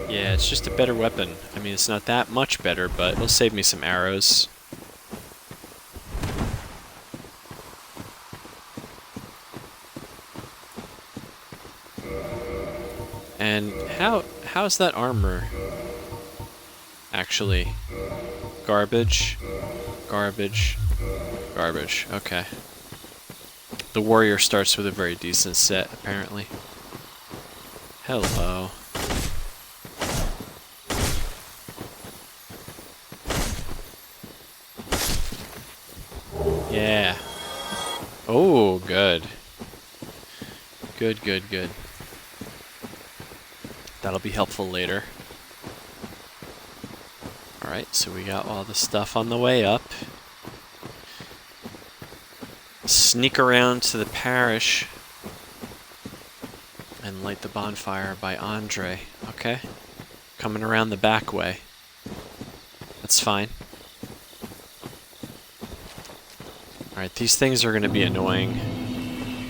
Yeah, it's just a better weapon. I mean, it's not that much better, but it'll save me some arrows. And how's that armor? Actually, garbage, garbage, garbage. Okay. The warrior starts with a very decent set, apparently. Hello. Yeah. Oh, good. Good, good, good. That'll be helpful later. Alright, so we got all the stuff on the way up. Sneak around to the parish and light the bonfire by Andre. Okay. Coming around the back way. That's fine. Alright, these things are going to be annoying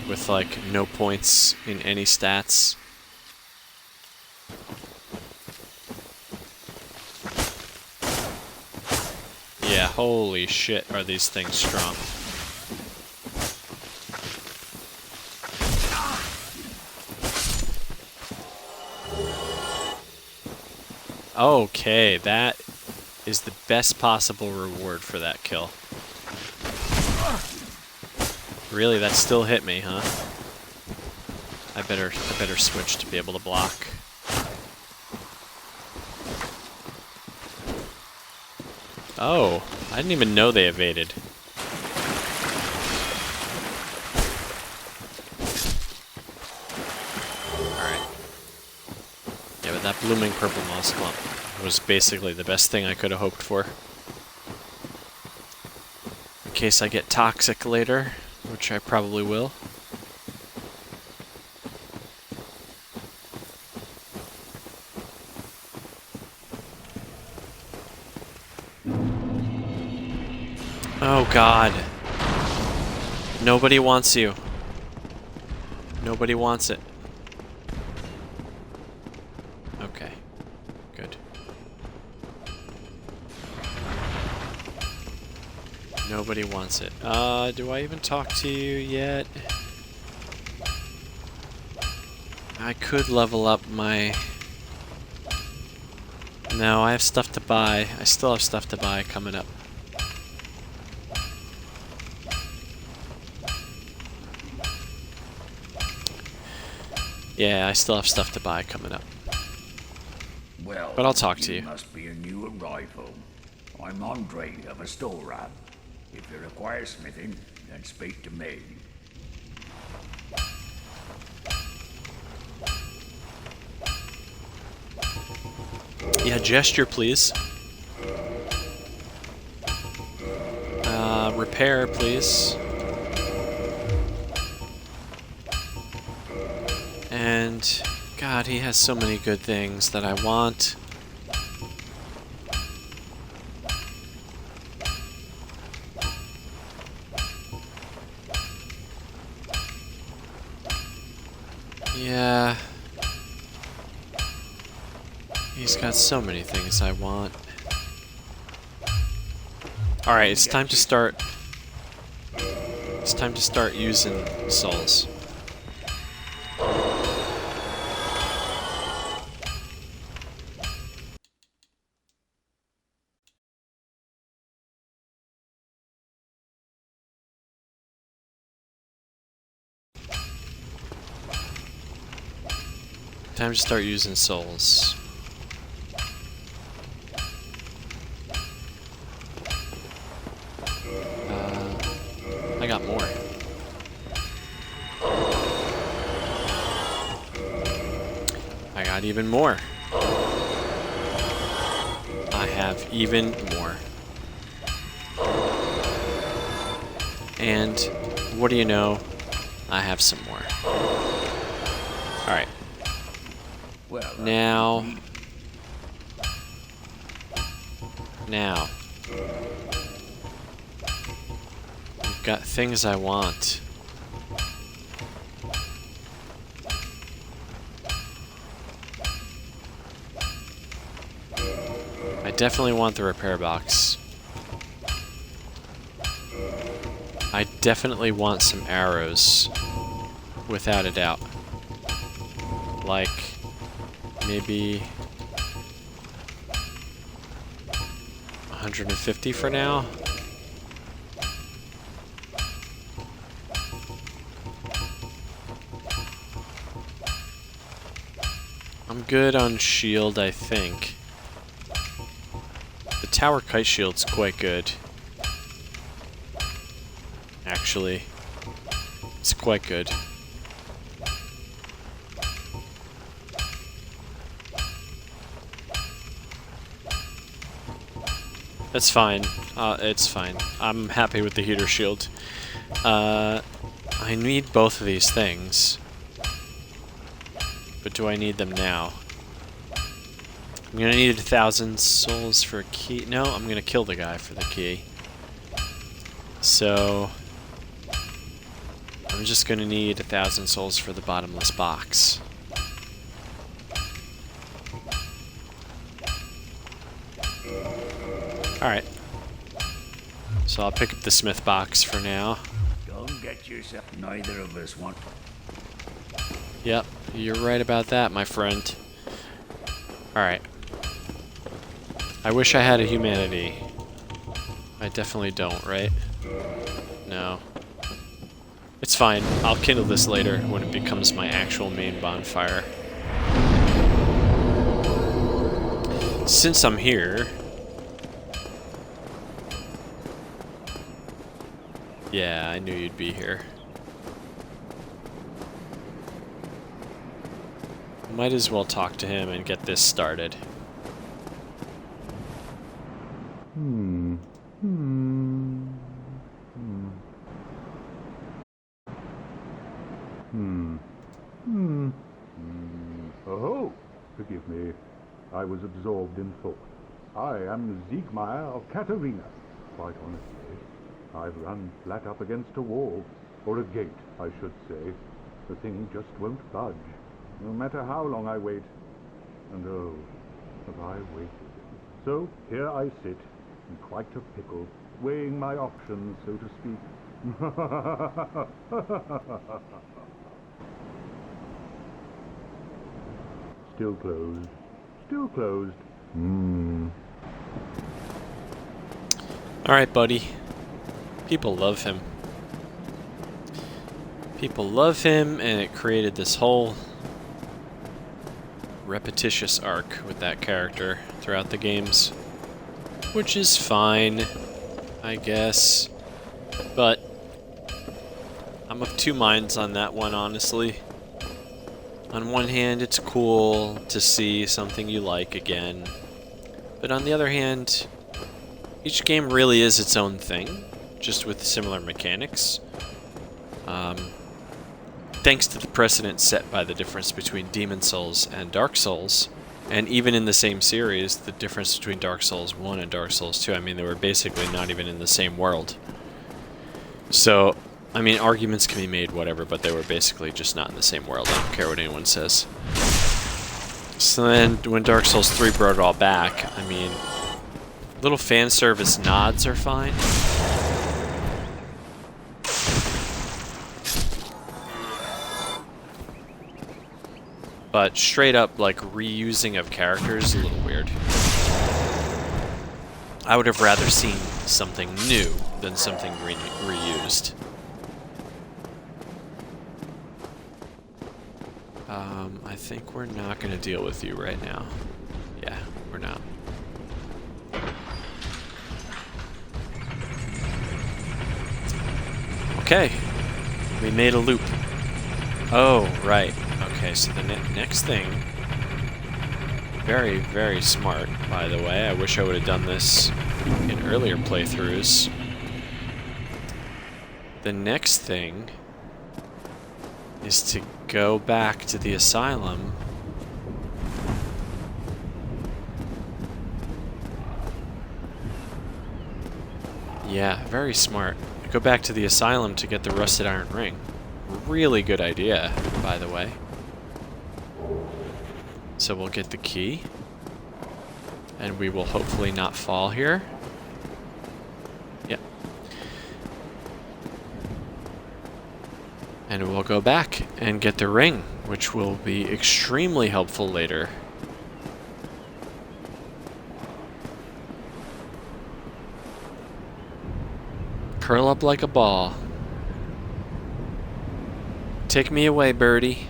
with, like, no points in any stats. Yeah, holy shit, are these things strong. Okay, that is the best possible reward for that kill. Really, that still hit me, huh? I better switch to be able to block. Oh, I didn't even know they evaded. Alright. Yeah, but that blooming purple moss clump was basically the best thing I could have hoped for. In case I get toxic later, which I probably will. Oh god. Nobody wants you. Nobody wants it. Okay. Good. Nobody wants it. Do I even talk to you yet? I could level up my... No, I have stuff to buy. I still have stuff to buy coming up. Yeah, I still have stuff to buy coming up.
Well,
but I'll talk to you.
Must be a new arrival. I'm Andre of Astora. If you require smithing, then speak to me.
Yeah, gesture, please. Repair, please. And, God, he has so many good things that I want. Yeah. He's got so many things I want. Alright, it's time to start... It's time to start using souls. Time to start using souls. I got more. I got even more. I have even more. And what do you know? I have some more. Alright.
Well,
Now. I've got things I want. I definitely want the repair box. I definitely want some arrows. Without a doubt. Like, maybe 150 for now. I'm good on shield, I think. The tower kite shield's quite good. Actually, it's quite good. That's fine. It's fine. I'm happy with the heater shield. I need both of these things. But do I need them now? I'm gonna need 1,000 souls for a key. No, I'm gonna kill the guy for the key. So... I'm just gonna need 1,000 souls for the bottomless box. Alright. So I'll pick up the smith box for now.
don't get yourself. Neither of us want.
Yep, you're right about that, my friend. Alright. I wish I had a humanity. I definitely don't, right? No. It's fine. I'll kindle this later when it becomes my actual main bonfire. Since I'm here... Yeah, I knew you'd be here. Might as well talk to him and get this started.
Oh, forgive me. I was absorbed in thought. I am Siegmeyer of Katarina. Quite honestly, I've run flat up against a wall, or a gate, I should say. The thing just won't budge, no matter how long I wait. And oh, have I waited. So here I sit, in quite a pickle, weighing my options, so to speak. Still closed. Still closed.
Alright, buddy. People love him. People love him, and it created this whole repetitious arc with that character throughout the games. Which is fine, I guess. But I'm of two minds on that one, honestly. On one hand, it's cool to see something you like again. But on the other hand, each game really is its own thing, just with similar mechanics. Thanks to the precedent set by the difference between Demon Souls and Dark Souls, and even in the same series, the difference between Dark Souls 1 and Dark Souls 2, I mean, they were basically not even in the same world. So, I mean, arguments can be made, whatever, but they were basically just not in the same world. I don't care what anyone says. So then, when Dark Souls 3 brought it all back, I mean, little fan service nods are fine. But straight up, like, reusing of characters is a little weird. I would have rather seen something new than something reused. I think we're not going to deal with you right now. Yeah, we're not. Okay, we made a loop. Oh, right. Okay, so the next thing... Very, very smart, by the way. I wish I would have done this in earlier playthroughs. The next thing is to go back to the asylum. Yeah, very smart. Go back to the asylum to get the rusted iron ring. Really good idea, by the way. So we'll get the key. And we will hopefully not fall here. Yep. And we'll go back and get the ring, which will be extremely helpful later. Curl up like a ball. Take me away, birdie.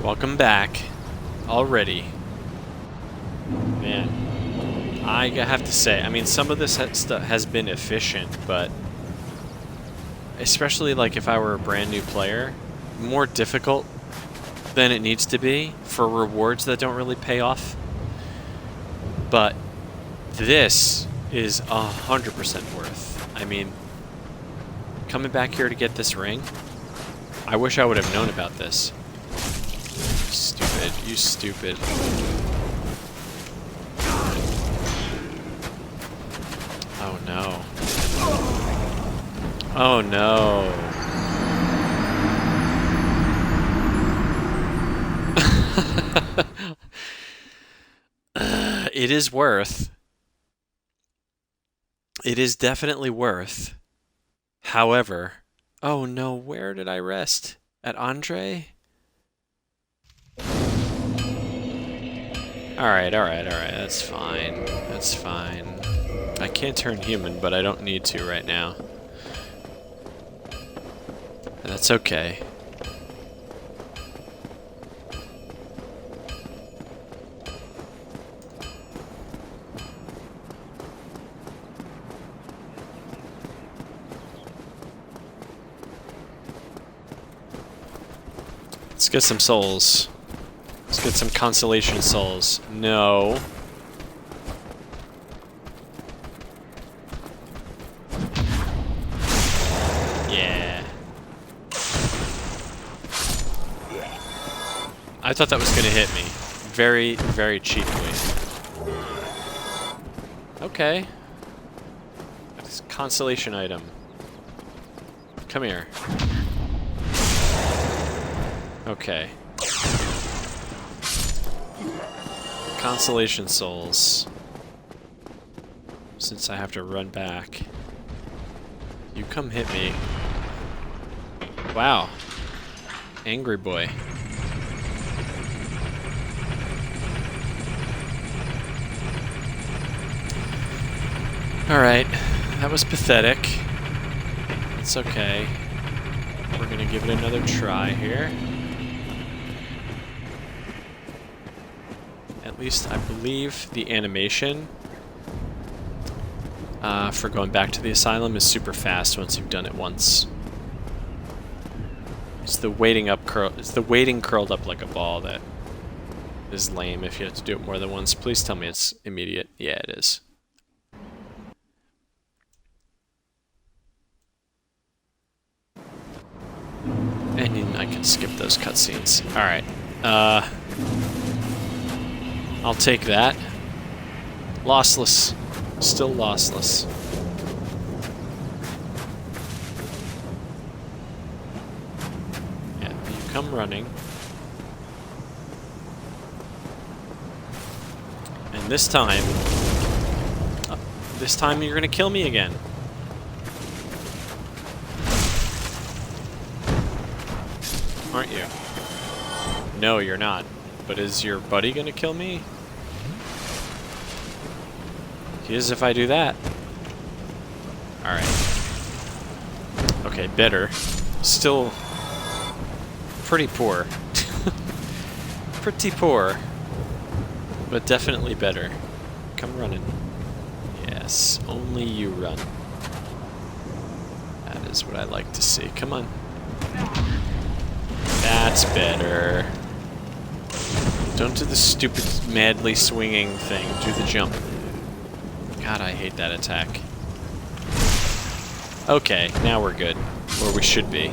Welcome back. Already. Man. I have to say, I mean, some of this has been efficient, but... especially, like, if I were a brand new player, more difficult than it needs to be for rewards that don't really pay off. But this is 100% worth. I mean, coming back here to get this ring, I wish I would have known about this. Stupid, you stupid. Oh no. Oh no. It is worth. It is definitely worth. However, oh no, where did I rest? At Andre? Alright, that's fine. That's fine. I can't turn human, but I don't need to right now. And that's okay. Let's get some souls. Let's get some consolation souls. No. Yeah. I thought that was gonna hit me. Very, very cheaply. Okay. This consolation item. Come here. Okay. Consolation souls. Since I have to run back. You come hit me. Wow. Angry boy. Alright. That was pathetic. It's okay. We're gonna give it another try here. least I believe the animation for going back to the asylum is super fast once you've done it once. It's the waiting curled up like a ball that is lame if you have to do it more than once. Please tell me it's immediate. Yeah, it is. And I can skip those cutscenes. Alright. I'll take that. Lossless. Still lossless. Yeah, you come running. And this time you're gonna kill me again. Aren't you? No, you're not. But is your buddy gonna kill me? He is if I do that. Alright. Okay, better. Still pretty poor. Pretty poor. But definitely better. Come running. Yes, only you run. That is what I like to see. Come on. That's better. Don't do the stupid madly swinging thing. Do the jump. God, I hate that attack. Okay, now we're good. Or we should be.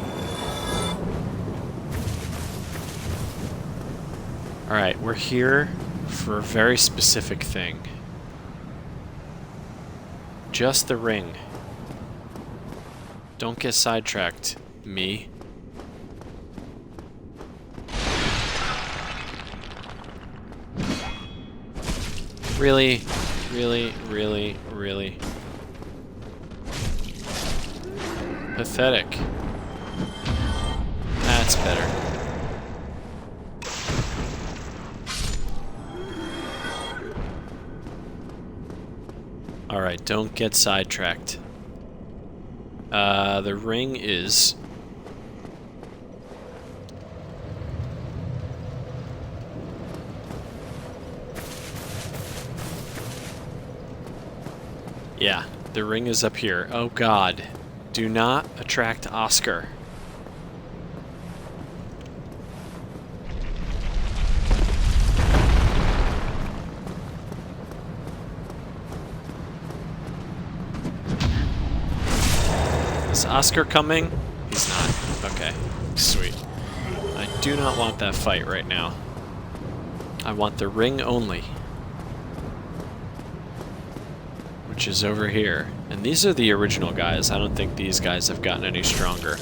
Alright, we're here for a very specific thing. Just the ring. Don't get sidetracked, me. Really? Really? Really? Really? Pathetic. That's better. Alright, don't get sidetracked. The ring is... Yeah, the ring is up here. Oh god. Do not attract Oscar. Is Oscar coming? He's not. Okay, sweet. I do not want that fight right now. I want the ring only. Which is over here. And these are the original guys. I don't think these guys have gotten any stronger.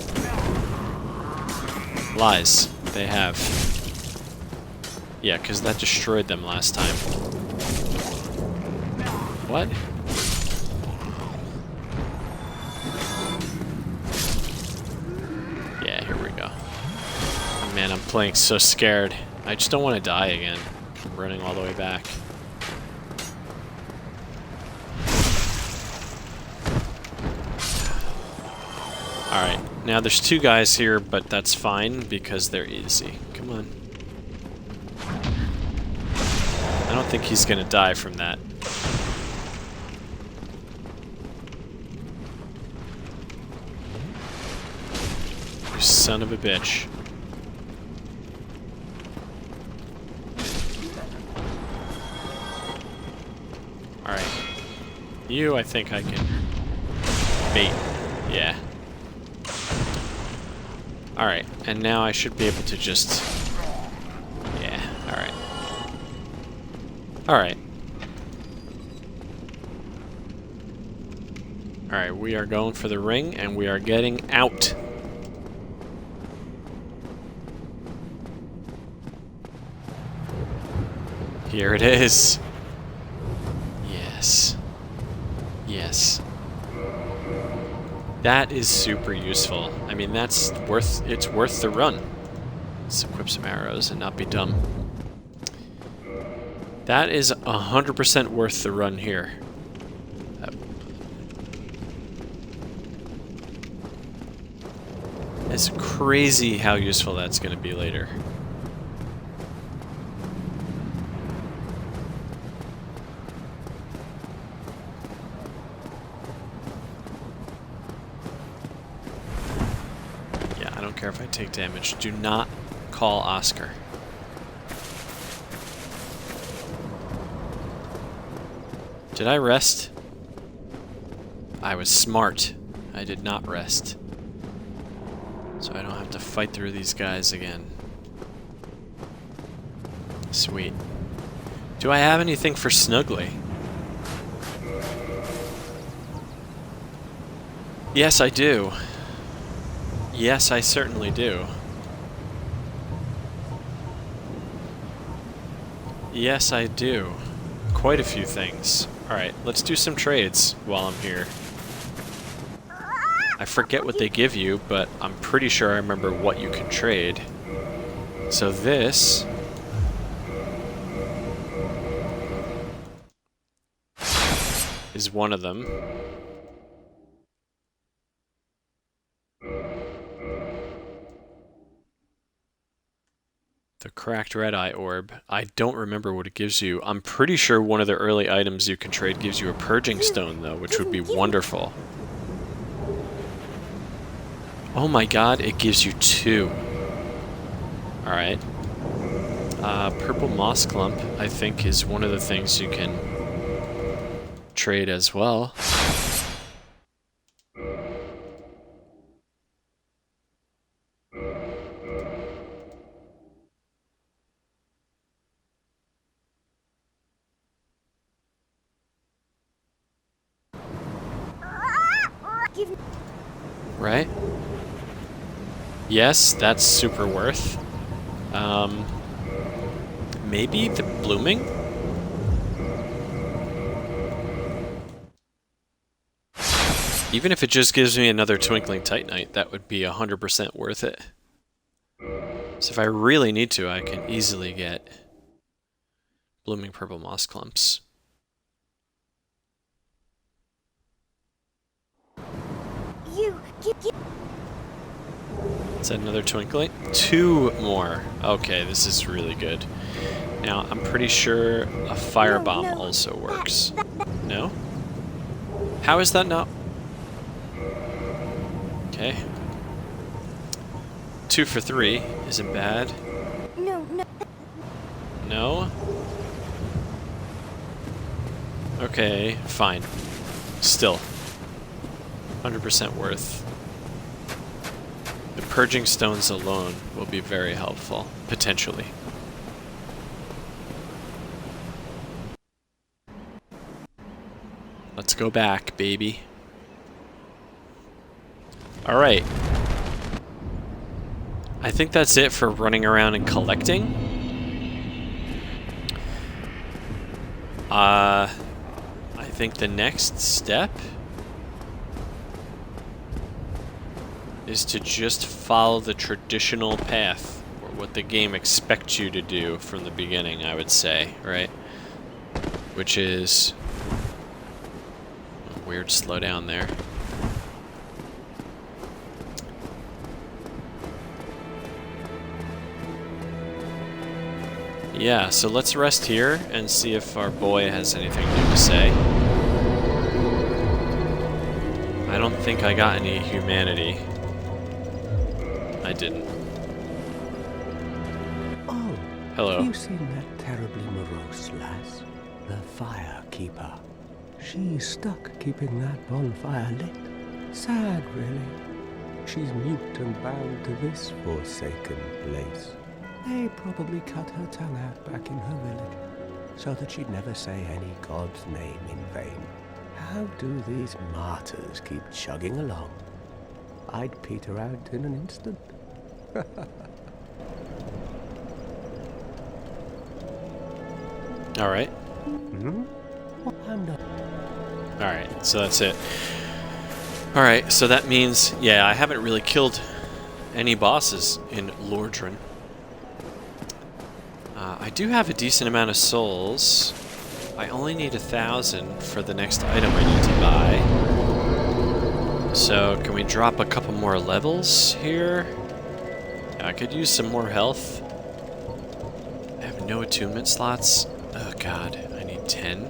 Lies. They have. Yeah, because that destroyed them last time. What? Yeah, here we go. Oh, man, I'm playing so scared. I just don't want to die again. I'm running all the way back. Alright, now there's two guys here, but that's fine because they're easy. Come on. I don't think he's gonna die from that. You son of a bitch. Alright. You, I think I can bait. Yeah. Alright, and now I should be able to just... Yeah, alright. Alright. Alright, we are going for the ring, and we are getting out. Here it is. Yes. Yes. That is super useful. I mean, it's worth the run. Let's equip some arrows and not be dumb. That is 100% worth the run here. It's crazy how useful that's going to be later. take damage. Do not call Oscar. Did I rest? I was smart. I did not rest. So I don't have to fight through these guys again. Sweet. Do I have anything for Snuggly? Yes, I do. Yes, I certainly do. Yes, I do. Quite a few things. Alright, let's do some trades while I'm here. I forget what they give you, but I'm pretty sure I remember what you can trade. So this... is one of them. The cracked red eye orb. I don't remember what it gives you. I'm pretty sure one of the early items you can trade gives you a purging stone, though, which would be wonderful. Oh my god, it gives you 2. Alright. Purple moss clump, I think, is one of the things you can trade as well. Right? Yes, that's super worth. Maybe the blooming? Even if it just gives me another Twinkling Titanite, that would be 100% worth it. So if I really need to, I can easily get blooming purple moss clumps. Is that another Twinkling? 2 more. Okay, this is really good. Now, I'm pretty sure a firebomb also works. No? How is that not? Okay. 2 for 3 isn't bad. No? Okay, fine. Still. 100% worth. The purging stones alone will be very helpful, potentially. Let's go back, baby. Alright. I think that's it for running around and collecting. I think the next step is to just follow the traditional path, or what the game expects you to do from the beginning, I would say, right? Which is... weird slowdown there. Yeah, so let's rest here and see if our boy has anything new to say. I don't think I got any humanity. I didn't.
Oh,
hello.
Have you seen that terribly morose lass? The Firekeeper. She's stuck keeping that bonfire lit. Sad, really. She's mute and bound to this forsaken place. They probably cut her tongue out back in her village, so that she'd never say any god's name in vain. How do these martyrs keep chugging along? I'd peter out in an instant.
Alright.
I'm not.
Alright, so that's it. Alright, so that means, yeah, I haven't really killed any bosses in Lordran. I do have a decent amount of souls. I only need 1,000 for the next item I need to buy. So, can we drop a couple more levels here? I could use some more health. I have no attunement slots. Oh god, I need 10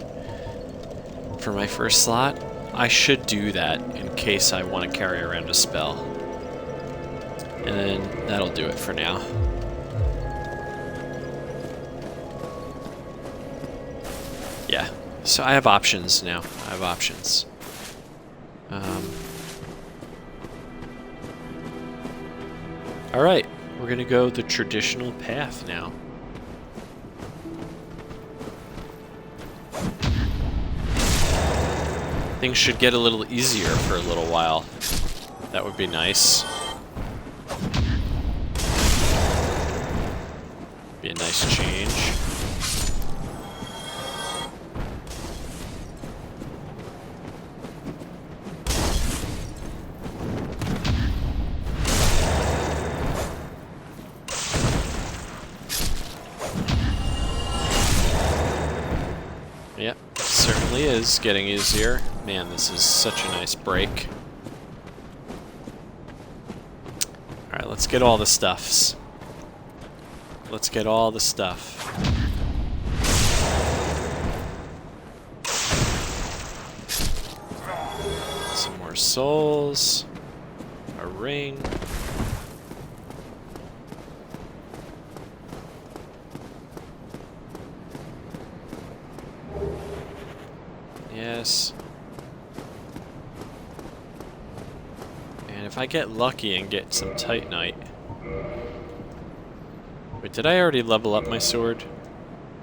for my first slot. I should do that in case I want to carry around a spell. And then that'll do it for now. Yeah, so I have options now. I have options. Alright, we're gonna go the traditional path now. Things should get a little easier for a little while. That would be nice. Be a nice change. Yep, certainly is getting easier. Man, this is such a nice break. Alright, let's get all the stuffs. Let's get all the stuff. Some more souls. A ring. Yes. And if I get lucky and get some Titanite. Wait, did I already level up my sword?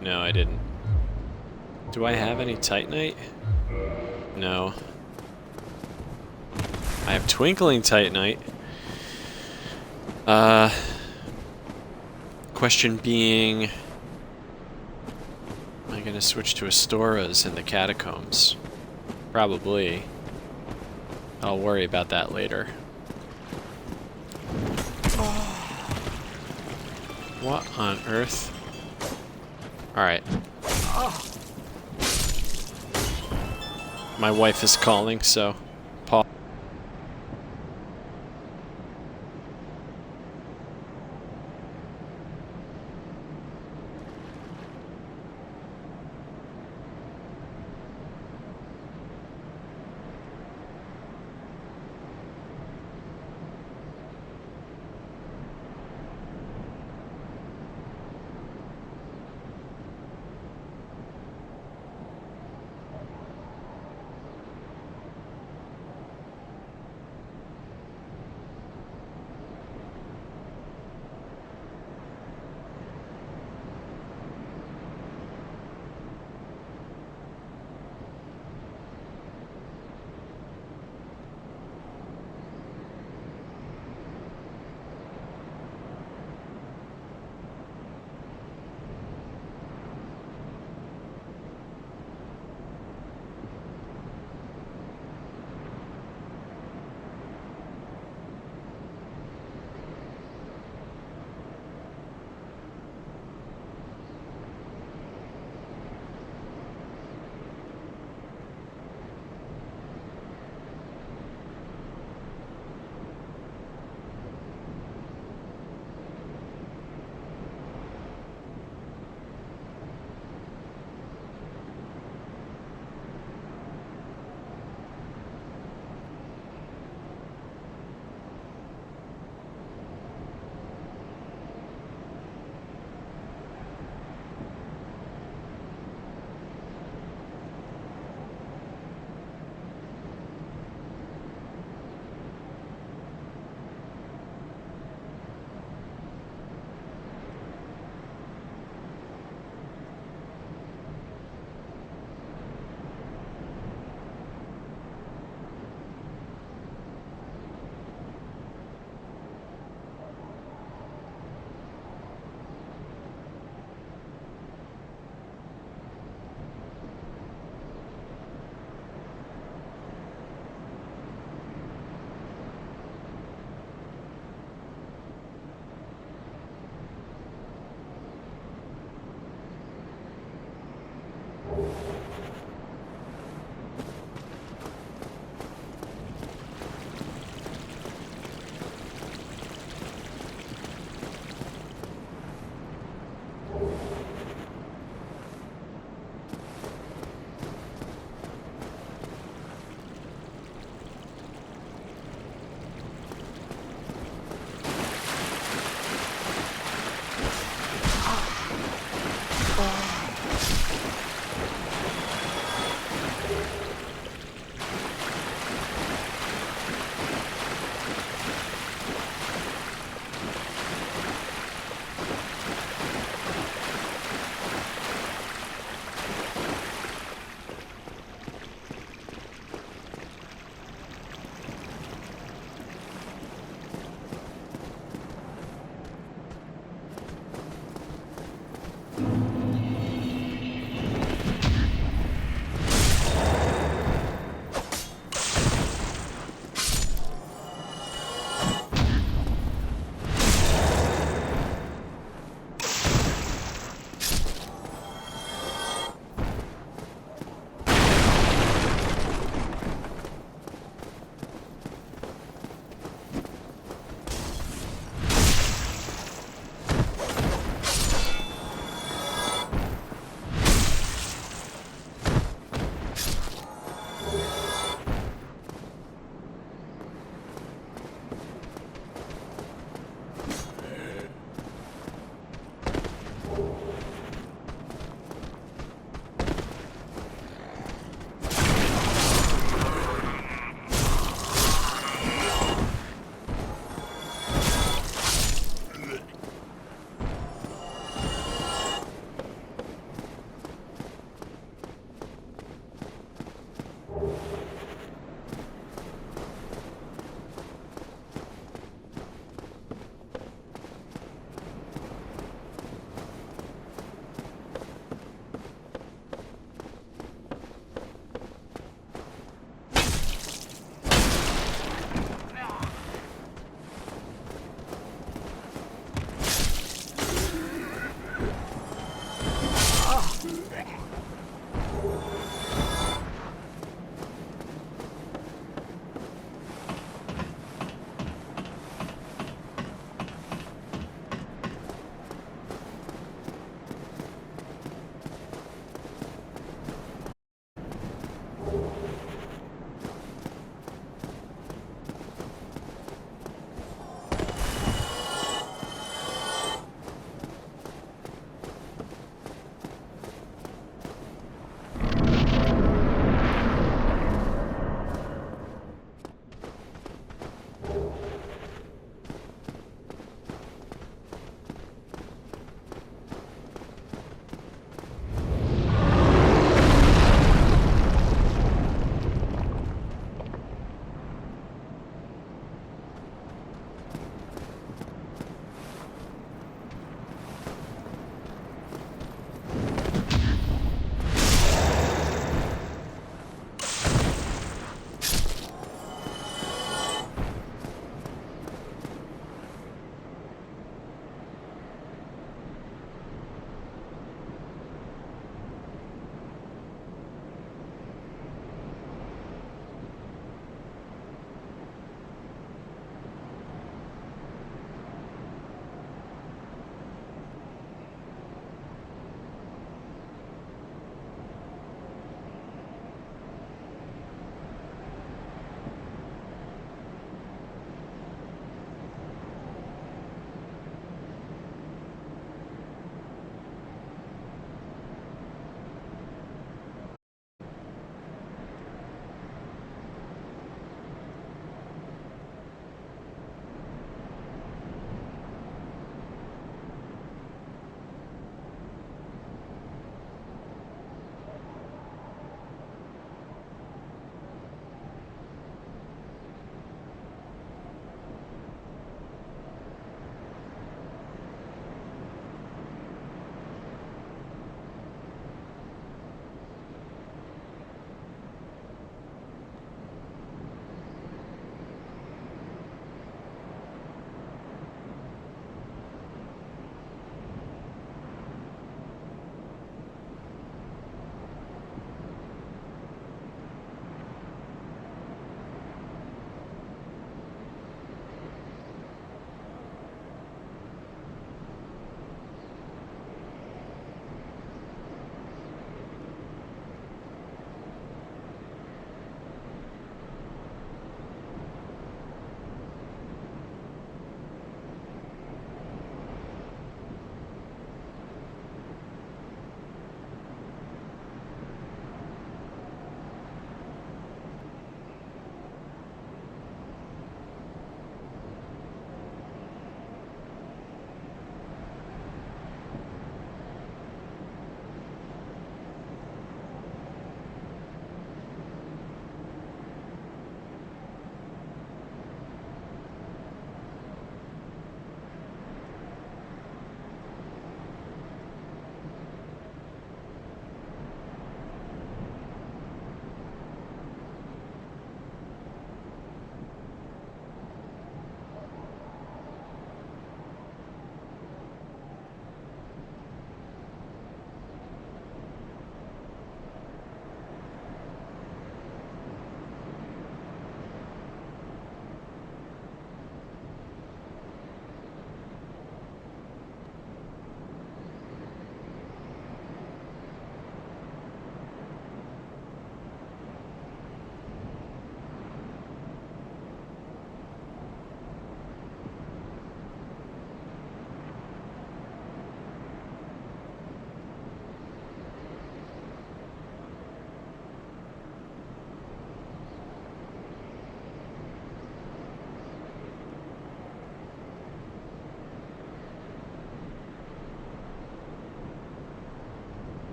No, I didn't. Do I have any Titanite? No. I have Twinkling Titanite. Question being... Am I gonna switch to Astora's in the catacombs? Probably. I'll worry about that later. What on earth? Alright. My wife is calling, so pause.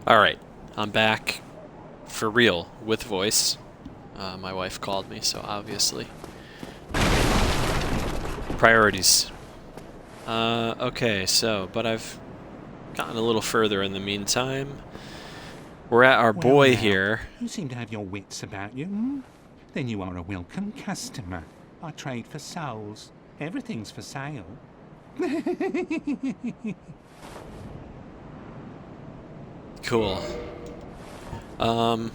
Alright, I'm back for real with voice. My wife called me, so obviously. Priorities. Okay, so, but I've gotten a little further in the meantime. We're at our boy
now,
here.
You seem to have your wits about you, hmm? Then you are a welcome customer. I trade for souls. Everything's for sale.
Cool. The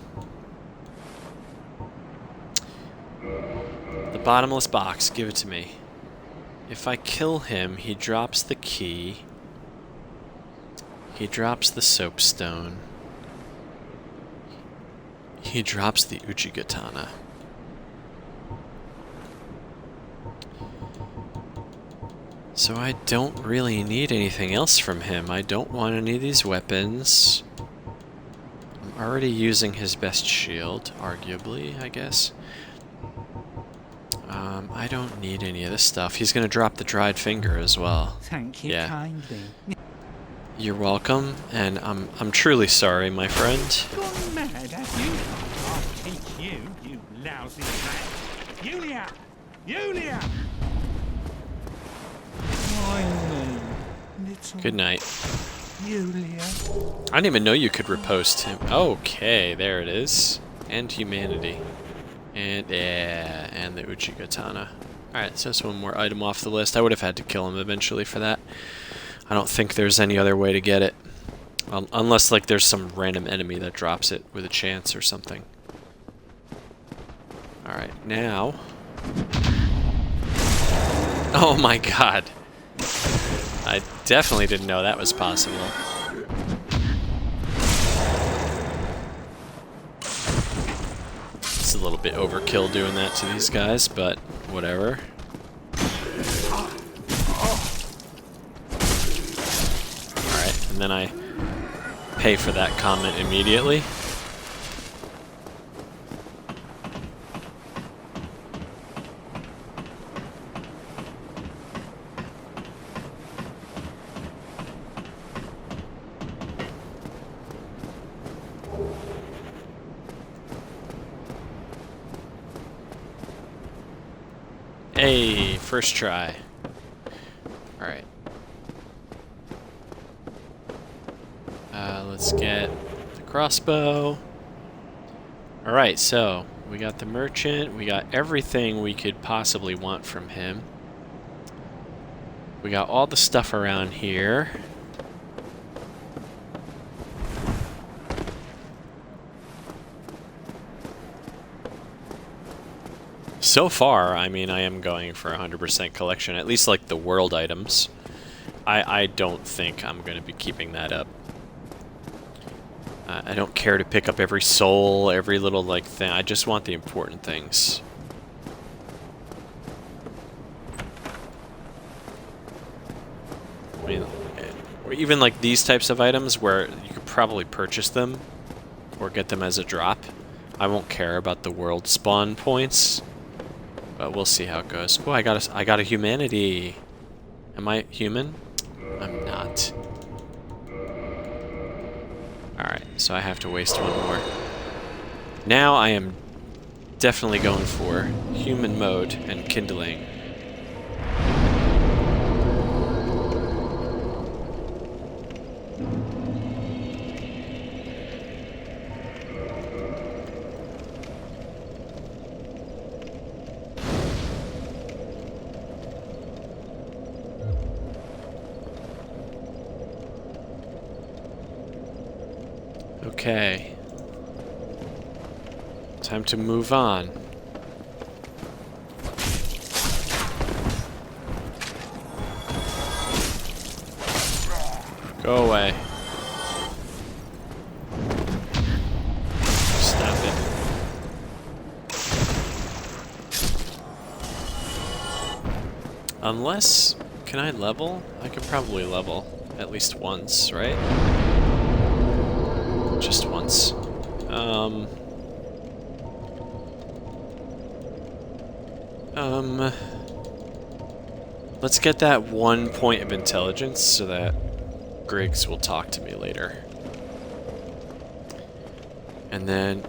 bottomless box, give it to me. If I kill him, he drops the key. He drops the soapstone. He drops the Uchigatana. So I don't really need anything else from him. I don't want any of these weapons. I'm already using his best shield, arguably, I guess. I don't need any of this stuff. He's gonna drop the dried finger as well.
Thank you
Yeah.
kindly.
You're welcome, and I'm truly sorry, my friend.
Gone mad, have you? I'll teach you, you lousy rat. Yulia! Yulia!
Good night.
Yulia.
I didn't even know you could riposte him. Okay, there it is. And humanity. And yeah, and the Uchigatana. Alright, so that's one more item off the list. I would have had to kill him eventually for that. I don't think there's any other way to get it. Unless, like, there's some random enemy that drops it with a chance or something. Alright, now... Oh my god! I definitely didn't know that was possible. It's a little bit overkill doing that to these guys, but whatever. Alright, and then I pay for that comment immediately. Hey, first try. Alright. Let's get the crossbow. Alright, so we got the merchant. We got everything we could possibly want from him. We got all the stuff around here. So far, I mean, I am going for 100% collection, at least like the world items. I don't think I'm going to be keeping that up. I don't care to pick up every soul, every little like thing. I just want the important things. I mean, even like these types of items where you could probably purchase them or get them as a drop. I won't care about the world spawn points. But we'll see how it goes. Oh, I got a humanity. Am I human? I'm not. Alright, so I have to waste one more. Now I am definitely going for human mode and kindling. Okay. Time to move on. Go away. Stop it. Unless... Can I level? I could probably level at least once, right? Just once. Let's get that 1 point of intelligence so that Griggs will talk to me later. And then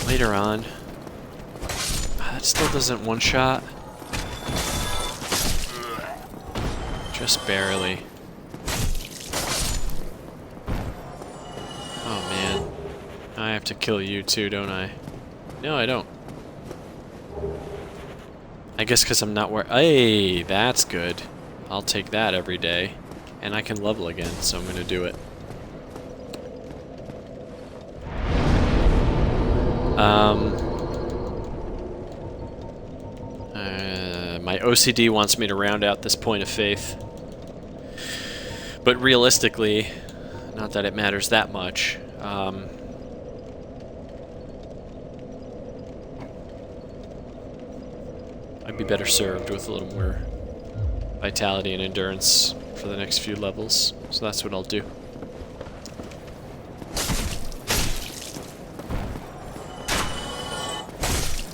later on, that still doesn't one-shot. Just barely. Oh man. I have to kill you too, don't I? No, I don't. I guess because I'm not where... Hey, that's good. I'll take that every day. And I can level again, so I'm going to do it. My OCD wants me to round out this point of faith. But realistically, not that it matters that much, I'd be better served with a little more vitality and endurance for the next few levels. So that's what I'll do.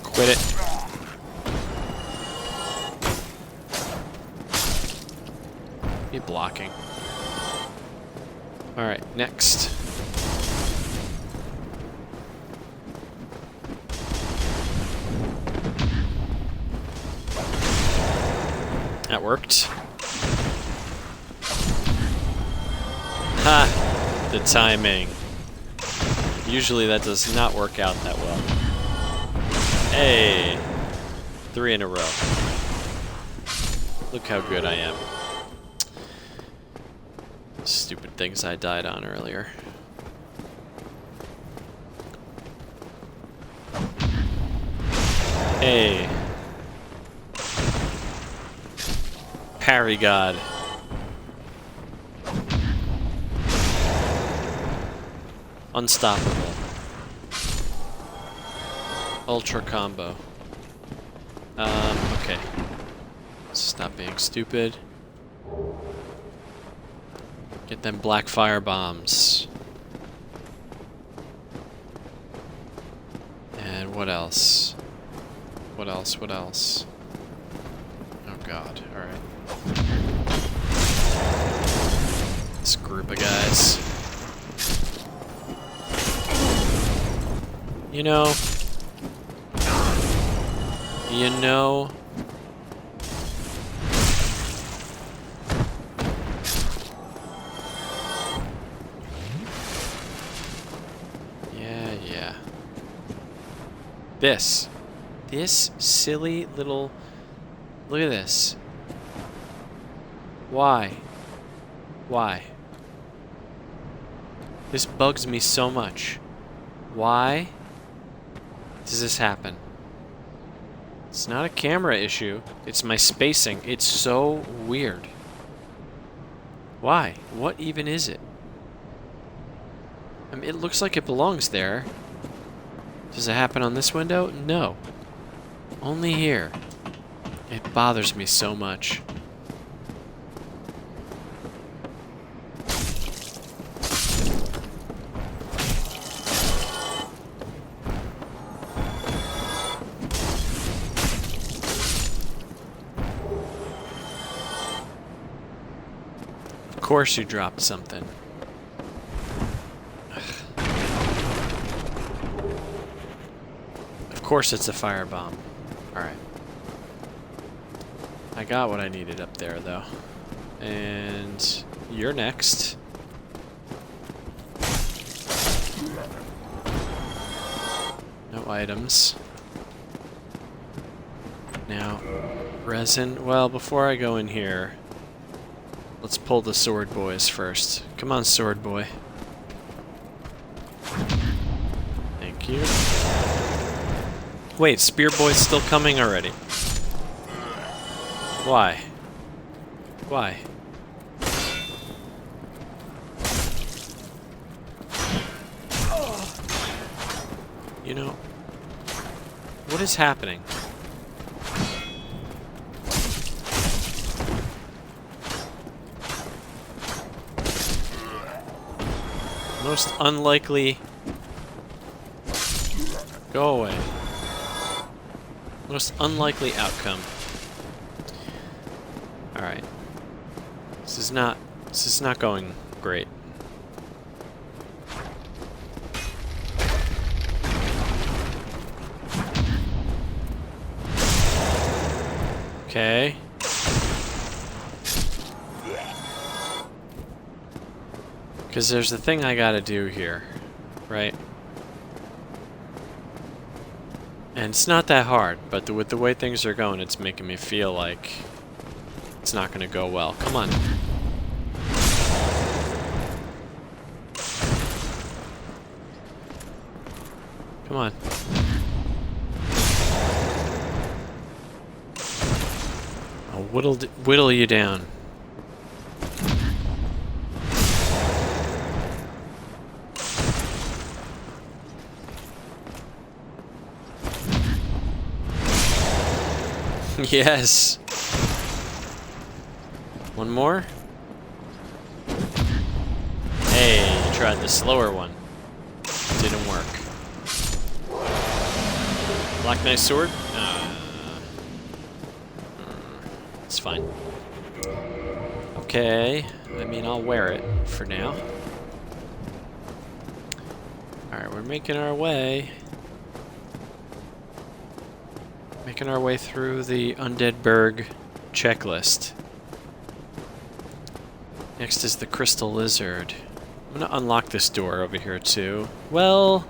Quit it. Be blocking. Alright, next. That worked. Ha! The timing. Usually that does not work out that well. Hey! 3 in a row. Look how good I am. Stupid things I died on earlier. Hey. Parry God. Unstoppable. Ultra combo. Okay. Stop being stupid. Get them black fire bombs. And what else? What else? What else? Oh god, alright. This group of guys. You know... Yeah. This silly little... Look at this. Why? Why? This bugs me so much. Why does this happen? It's not a camera issue. It's my spacing. It's so weird. Why? What even is it? I mean, it looks like it belongs there. Does it happen on this window? No. Only here. It bothers me so much. Of course you dropped something. Of course it's a firebomb. Alright. I got what I needed up there, though. And you're next. No items. Now, resin. Well, before I go in here, let's pull the sword boys first. Come on, sword boy. Thank you. Wait, spear boy's still coming already. Why? Why? You know, what is happening? Most unlikely... Go away. Most unlikely outcome. Alright. This is not going great. Okay. Because there's the thing I gotta do here, right? And it's not that hard, but with the way things are going, it's making me feel like it's not gonna go well. Come on. Come on. I'll whittle you down. Yes. One more. Hey, you tried the slower one. Didn't work. Black Knight sword? It's fine. Okay. I mean, I'll wear it for now. Alright, we're making our way. Making our way through the Undead Burg checklist. Next is the Crystal Lizard. I'm gonna unlock this door over here too. Well...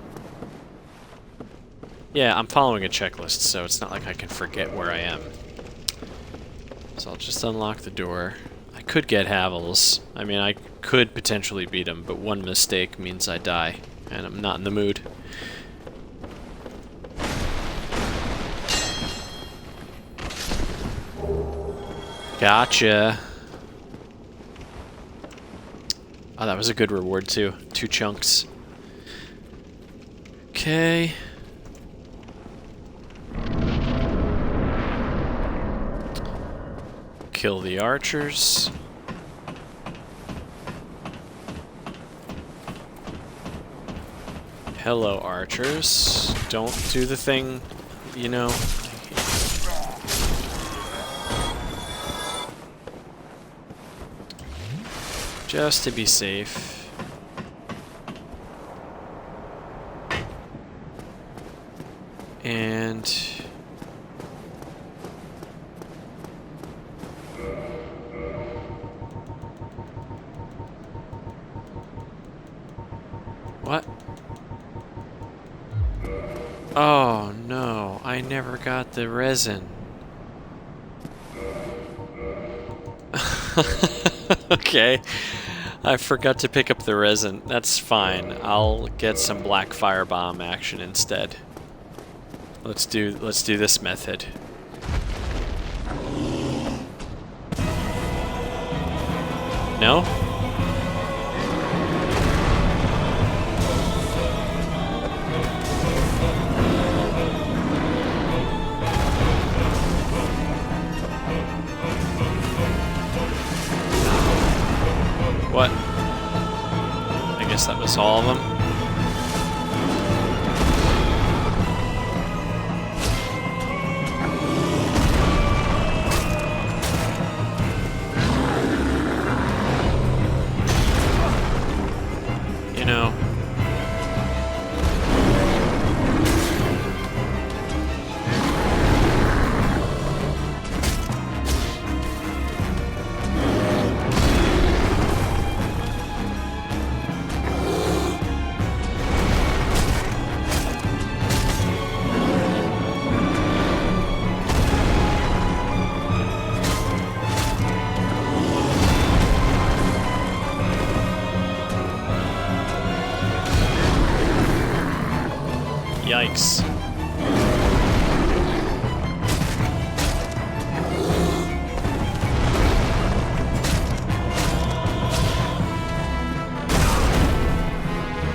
yeah, I'm following a checklist, so it's not like I can forget where I am. So I'll just unlock the door. I could get Havels. I mean, I could potentially beat him, but one mistake means I die. And I'm not in the mood. Gotcha. Oh, that was a good reward too. 2 chunks. Okay. Kill the archers. Hello, archers. Don't do the thing, you know. Just to be safe. And... what? Oh no, I never got the resin. Okay. I forgot to pick up the resin. That's fine. I'll get some black firebomb action instead. Let's do this method. No? What? I guess that was all of them. You know. Yikes.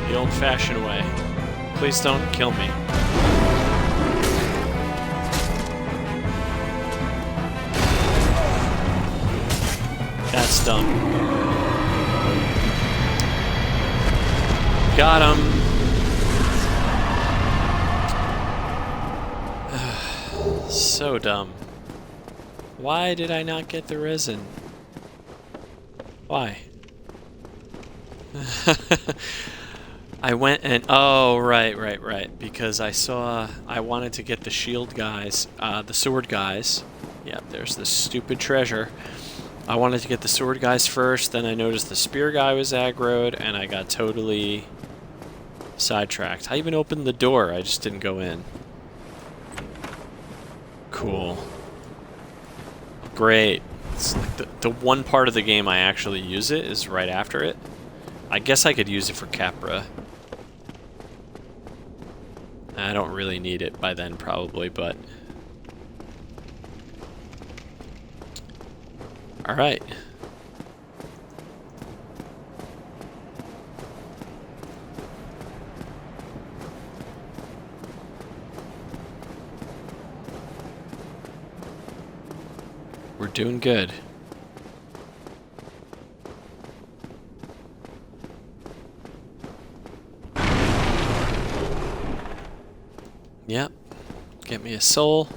The old-fashioned way. Please don't kill me. That's dumb. Got him. So dumb. Why did I not get the resin? Why? I went and... oh, right. Because I wanted to get the shield guys, the sword guys. Yeah, there's this stupid treasure. I wanted to get the sword guys first, then I noticed the spear guy was aggroed, and I got totally sidetracked. I even opened the door, I just didn't go in. Cool. Great. It's like the one part of the game I actually use it is right after it. I guess I could use it for Capra. I don't really need it by then, probably, but... Alright. We're doing good. Yep. Get me a soul.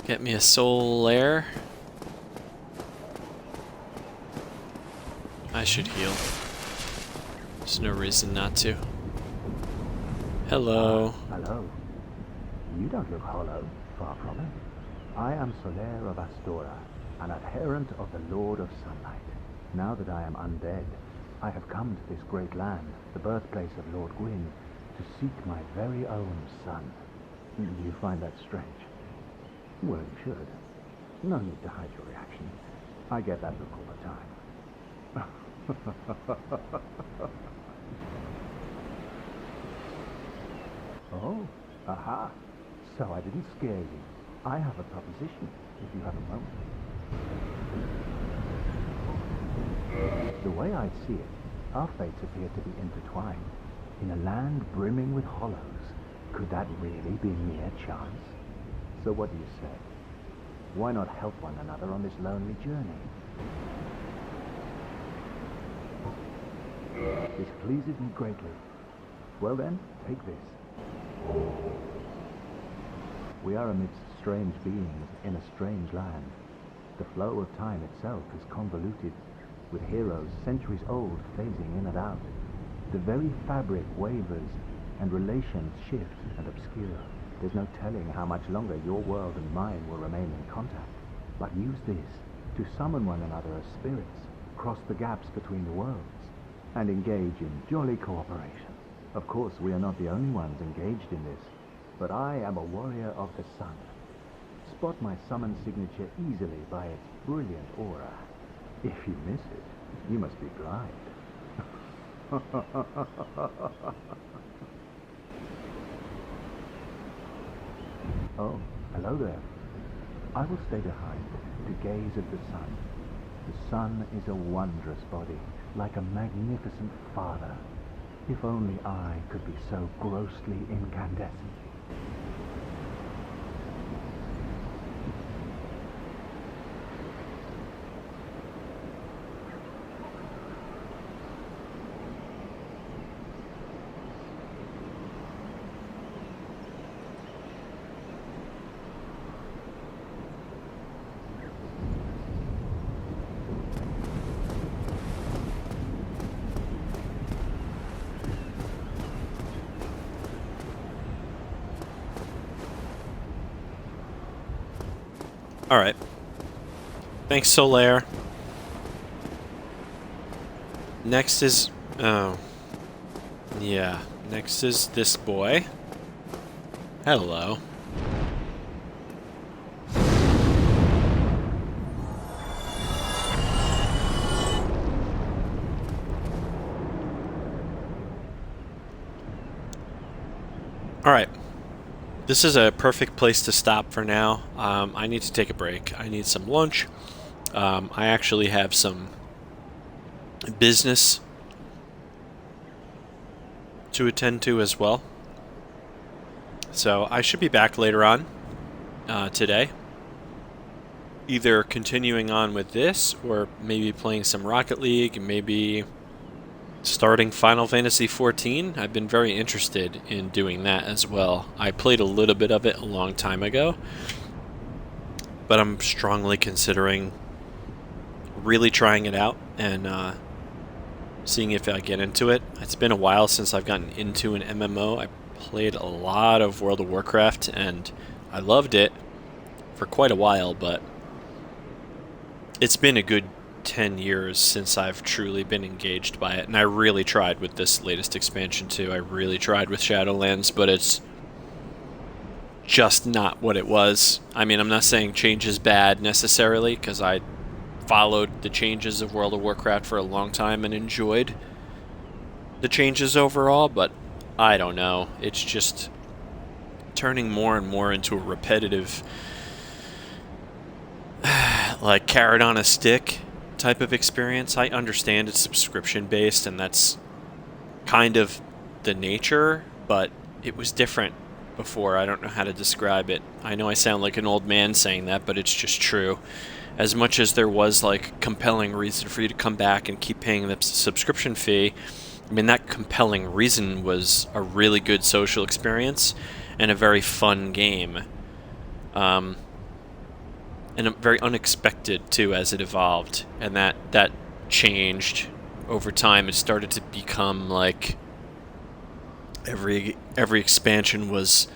Get me a soul lair. I should heal. There's no reason not to. Hello.
Hello. You don't look hollow. Far from it. I am Solaire of Astora, an adherent of the Lord of Sunlight. Now that I am undead, I have come to this great land, the birthplace of Lord Gwyn, to seek my very own son. Do you find that strange? Well, you should. No need to hide your reaction. I get that look all the time. Oh, aha. So I didn't scare you. I have a proposition, if you have a moment. The way I see it, our fates appear to be intertwined. In a land brimming with hollows, could that really be mere chance? So what do you say? Why not help one another on this lonely journey? This pleases me greatly. Well then, take this. We are amidst strange beings in a strange land. The flow of time itself is convoluted, with heroes centuries old phasing in and out. The very fabric wavers, and relations shift and obscure. There's no telling how much longer your world and mine will remain in contact. But use this to summon one another as spirits, cross the gaps between the worlds, and engage in jolly cooperation. Of course, we are not the only ones engaged in this, but I am a warrior of the sun. Spot my summon signature easily by its brilliant aura. If you miss it, you must be blind. Oh, hello there. I will stay behind to gaze at the sun. The sun is a wondrous body, like a magnificent father. If only I could be so grossly incandescent.
Alright. Thanks, Solaire. Next is... oh. Yeah. Next is this boy. Hello. Alright. This is a perfect place to stop for now. I need to take a break. I need some lunch. I actually have some business to attend to as well. So I should be back later on today. Either continuing on with this, or maybe playing some Rocket League, maybe starting Final Fantasy XIV. I've been very interested in doing that as well. I played a little bit of it a long time ago, but I'm strongly considering really trying it out and seeing if I get into it. It's been a while since I've gotten into an MMO. I played a lot of World of Warcraft, and I loved it for quite a while, but it's been a good 10 years since I've truly been engaged by it, and I really tried with this latest expansion too. I really tried with Shadowlands, but it's just not what it was. I mean, I'm not saying change is bad necessarily, because I followed the changes of World of Warcraft for a long time and enjoyed the changes overall, but I don't know. It's just turning more and more into a repetitive, like, carrot on a stick type of experience. I understand it's subscription based, and that's kind of the nature, but it was different before. I don't know how to describe it. I know I sound like an old man saying that, but it's just true. As much as there was, like, compelling reason for you to come back and keep paying the subscription fee, I mean, that compelling reason was a really good social experience and a very fun game. And very unexpected, too, as it evolved. And that changed over time. It started to become, like, every expansion was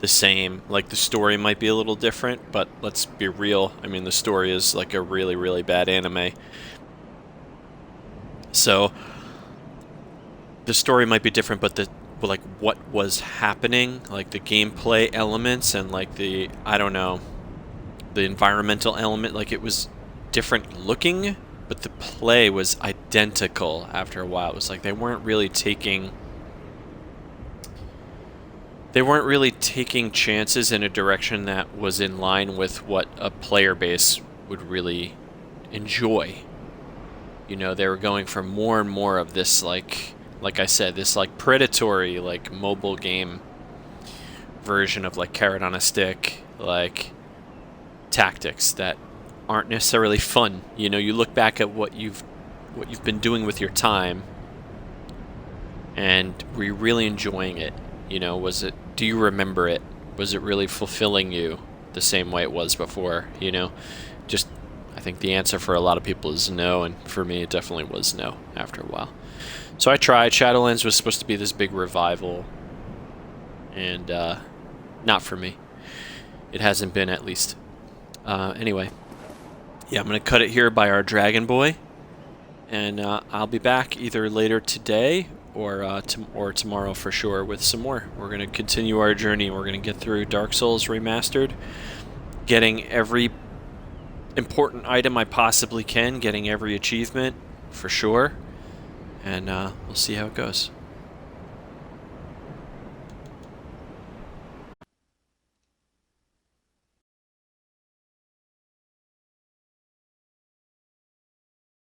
the same. Like, the story might be a little different, but let's be real. I mean, the story is like a really, really bad anime. So the story might be different, but like what was happening, like the gameplay elements and like the, I don't know, the environmental element, like it was different looking, but the play was identical after a while. It was like they weren't really taking chances in a direction that was in line with what a player base would really enjoy. You know, they were going for more and more of this, like I said, this like predatory, like mobile game version of like carrot on a stick, like tactics that aren't necessarily fun. You know, you look back at what you've been doing with your time, and were you really enjoying it? You know, do you remember it? Was it really fulfilling you the same way it was before? You know, just, I think the answer for a lot of people is no, and for me it definitely was no after a while. So I tried. Shadowlands was supposed to be this big revival, and not for me. It hasn't been, at least. Anyway, yeah, I'm going to cut it here by our Dragon Boy, and I'll be back either later today or tomorrow for sure with some more. We're going to continue our journey. We're going to get through Dark Souls Remastered, getting every important item I possibly can, getting every achievement for sure, and we'll see how it goes.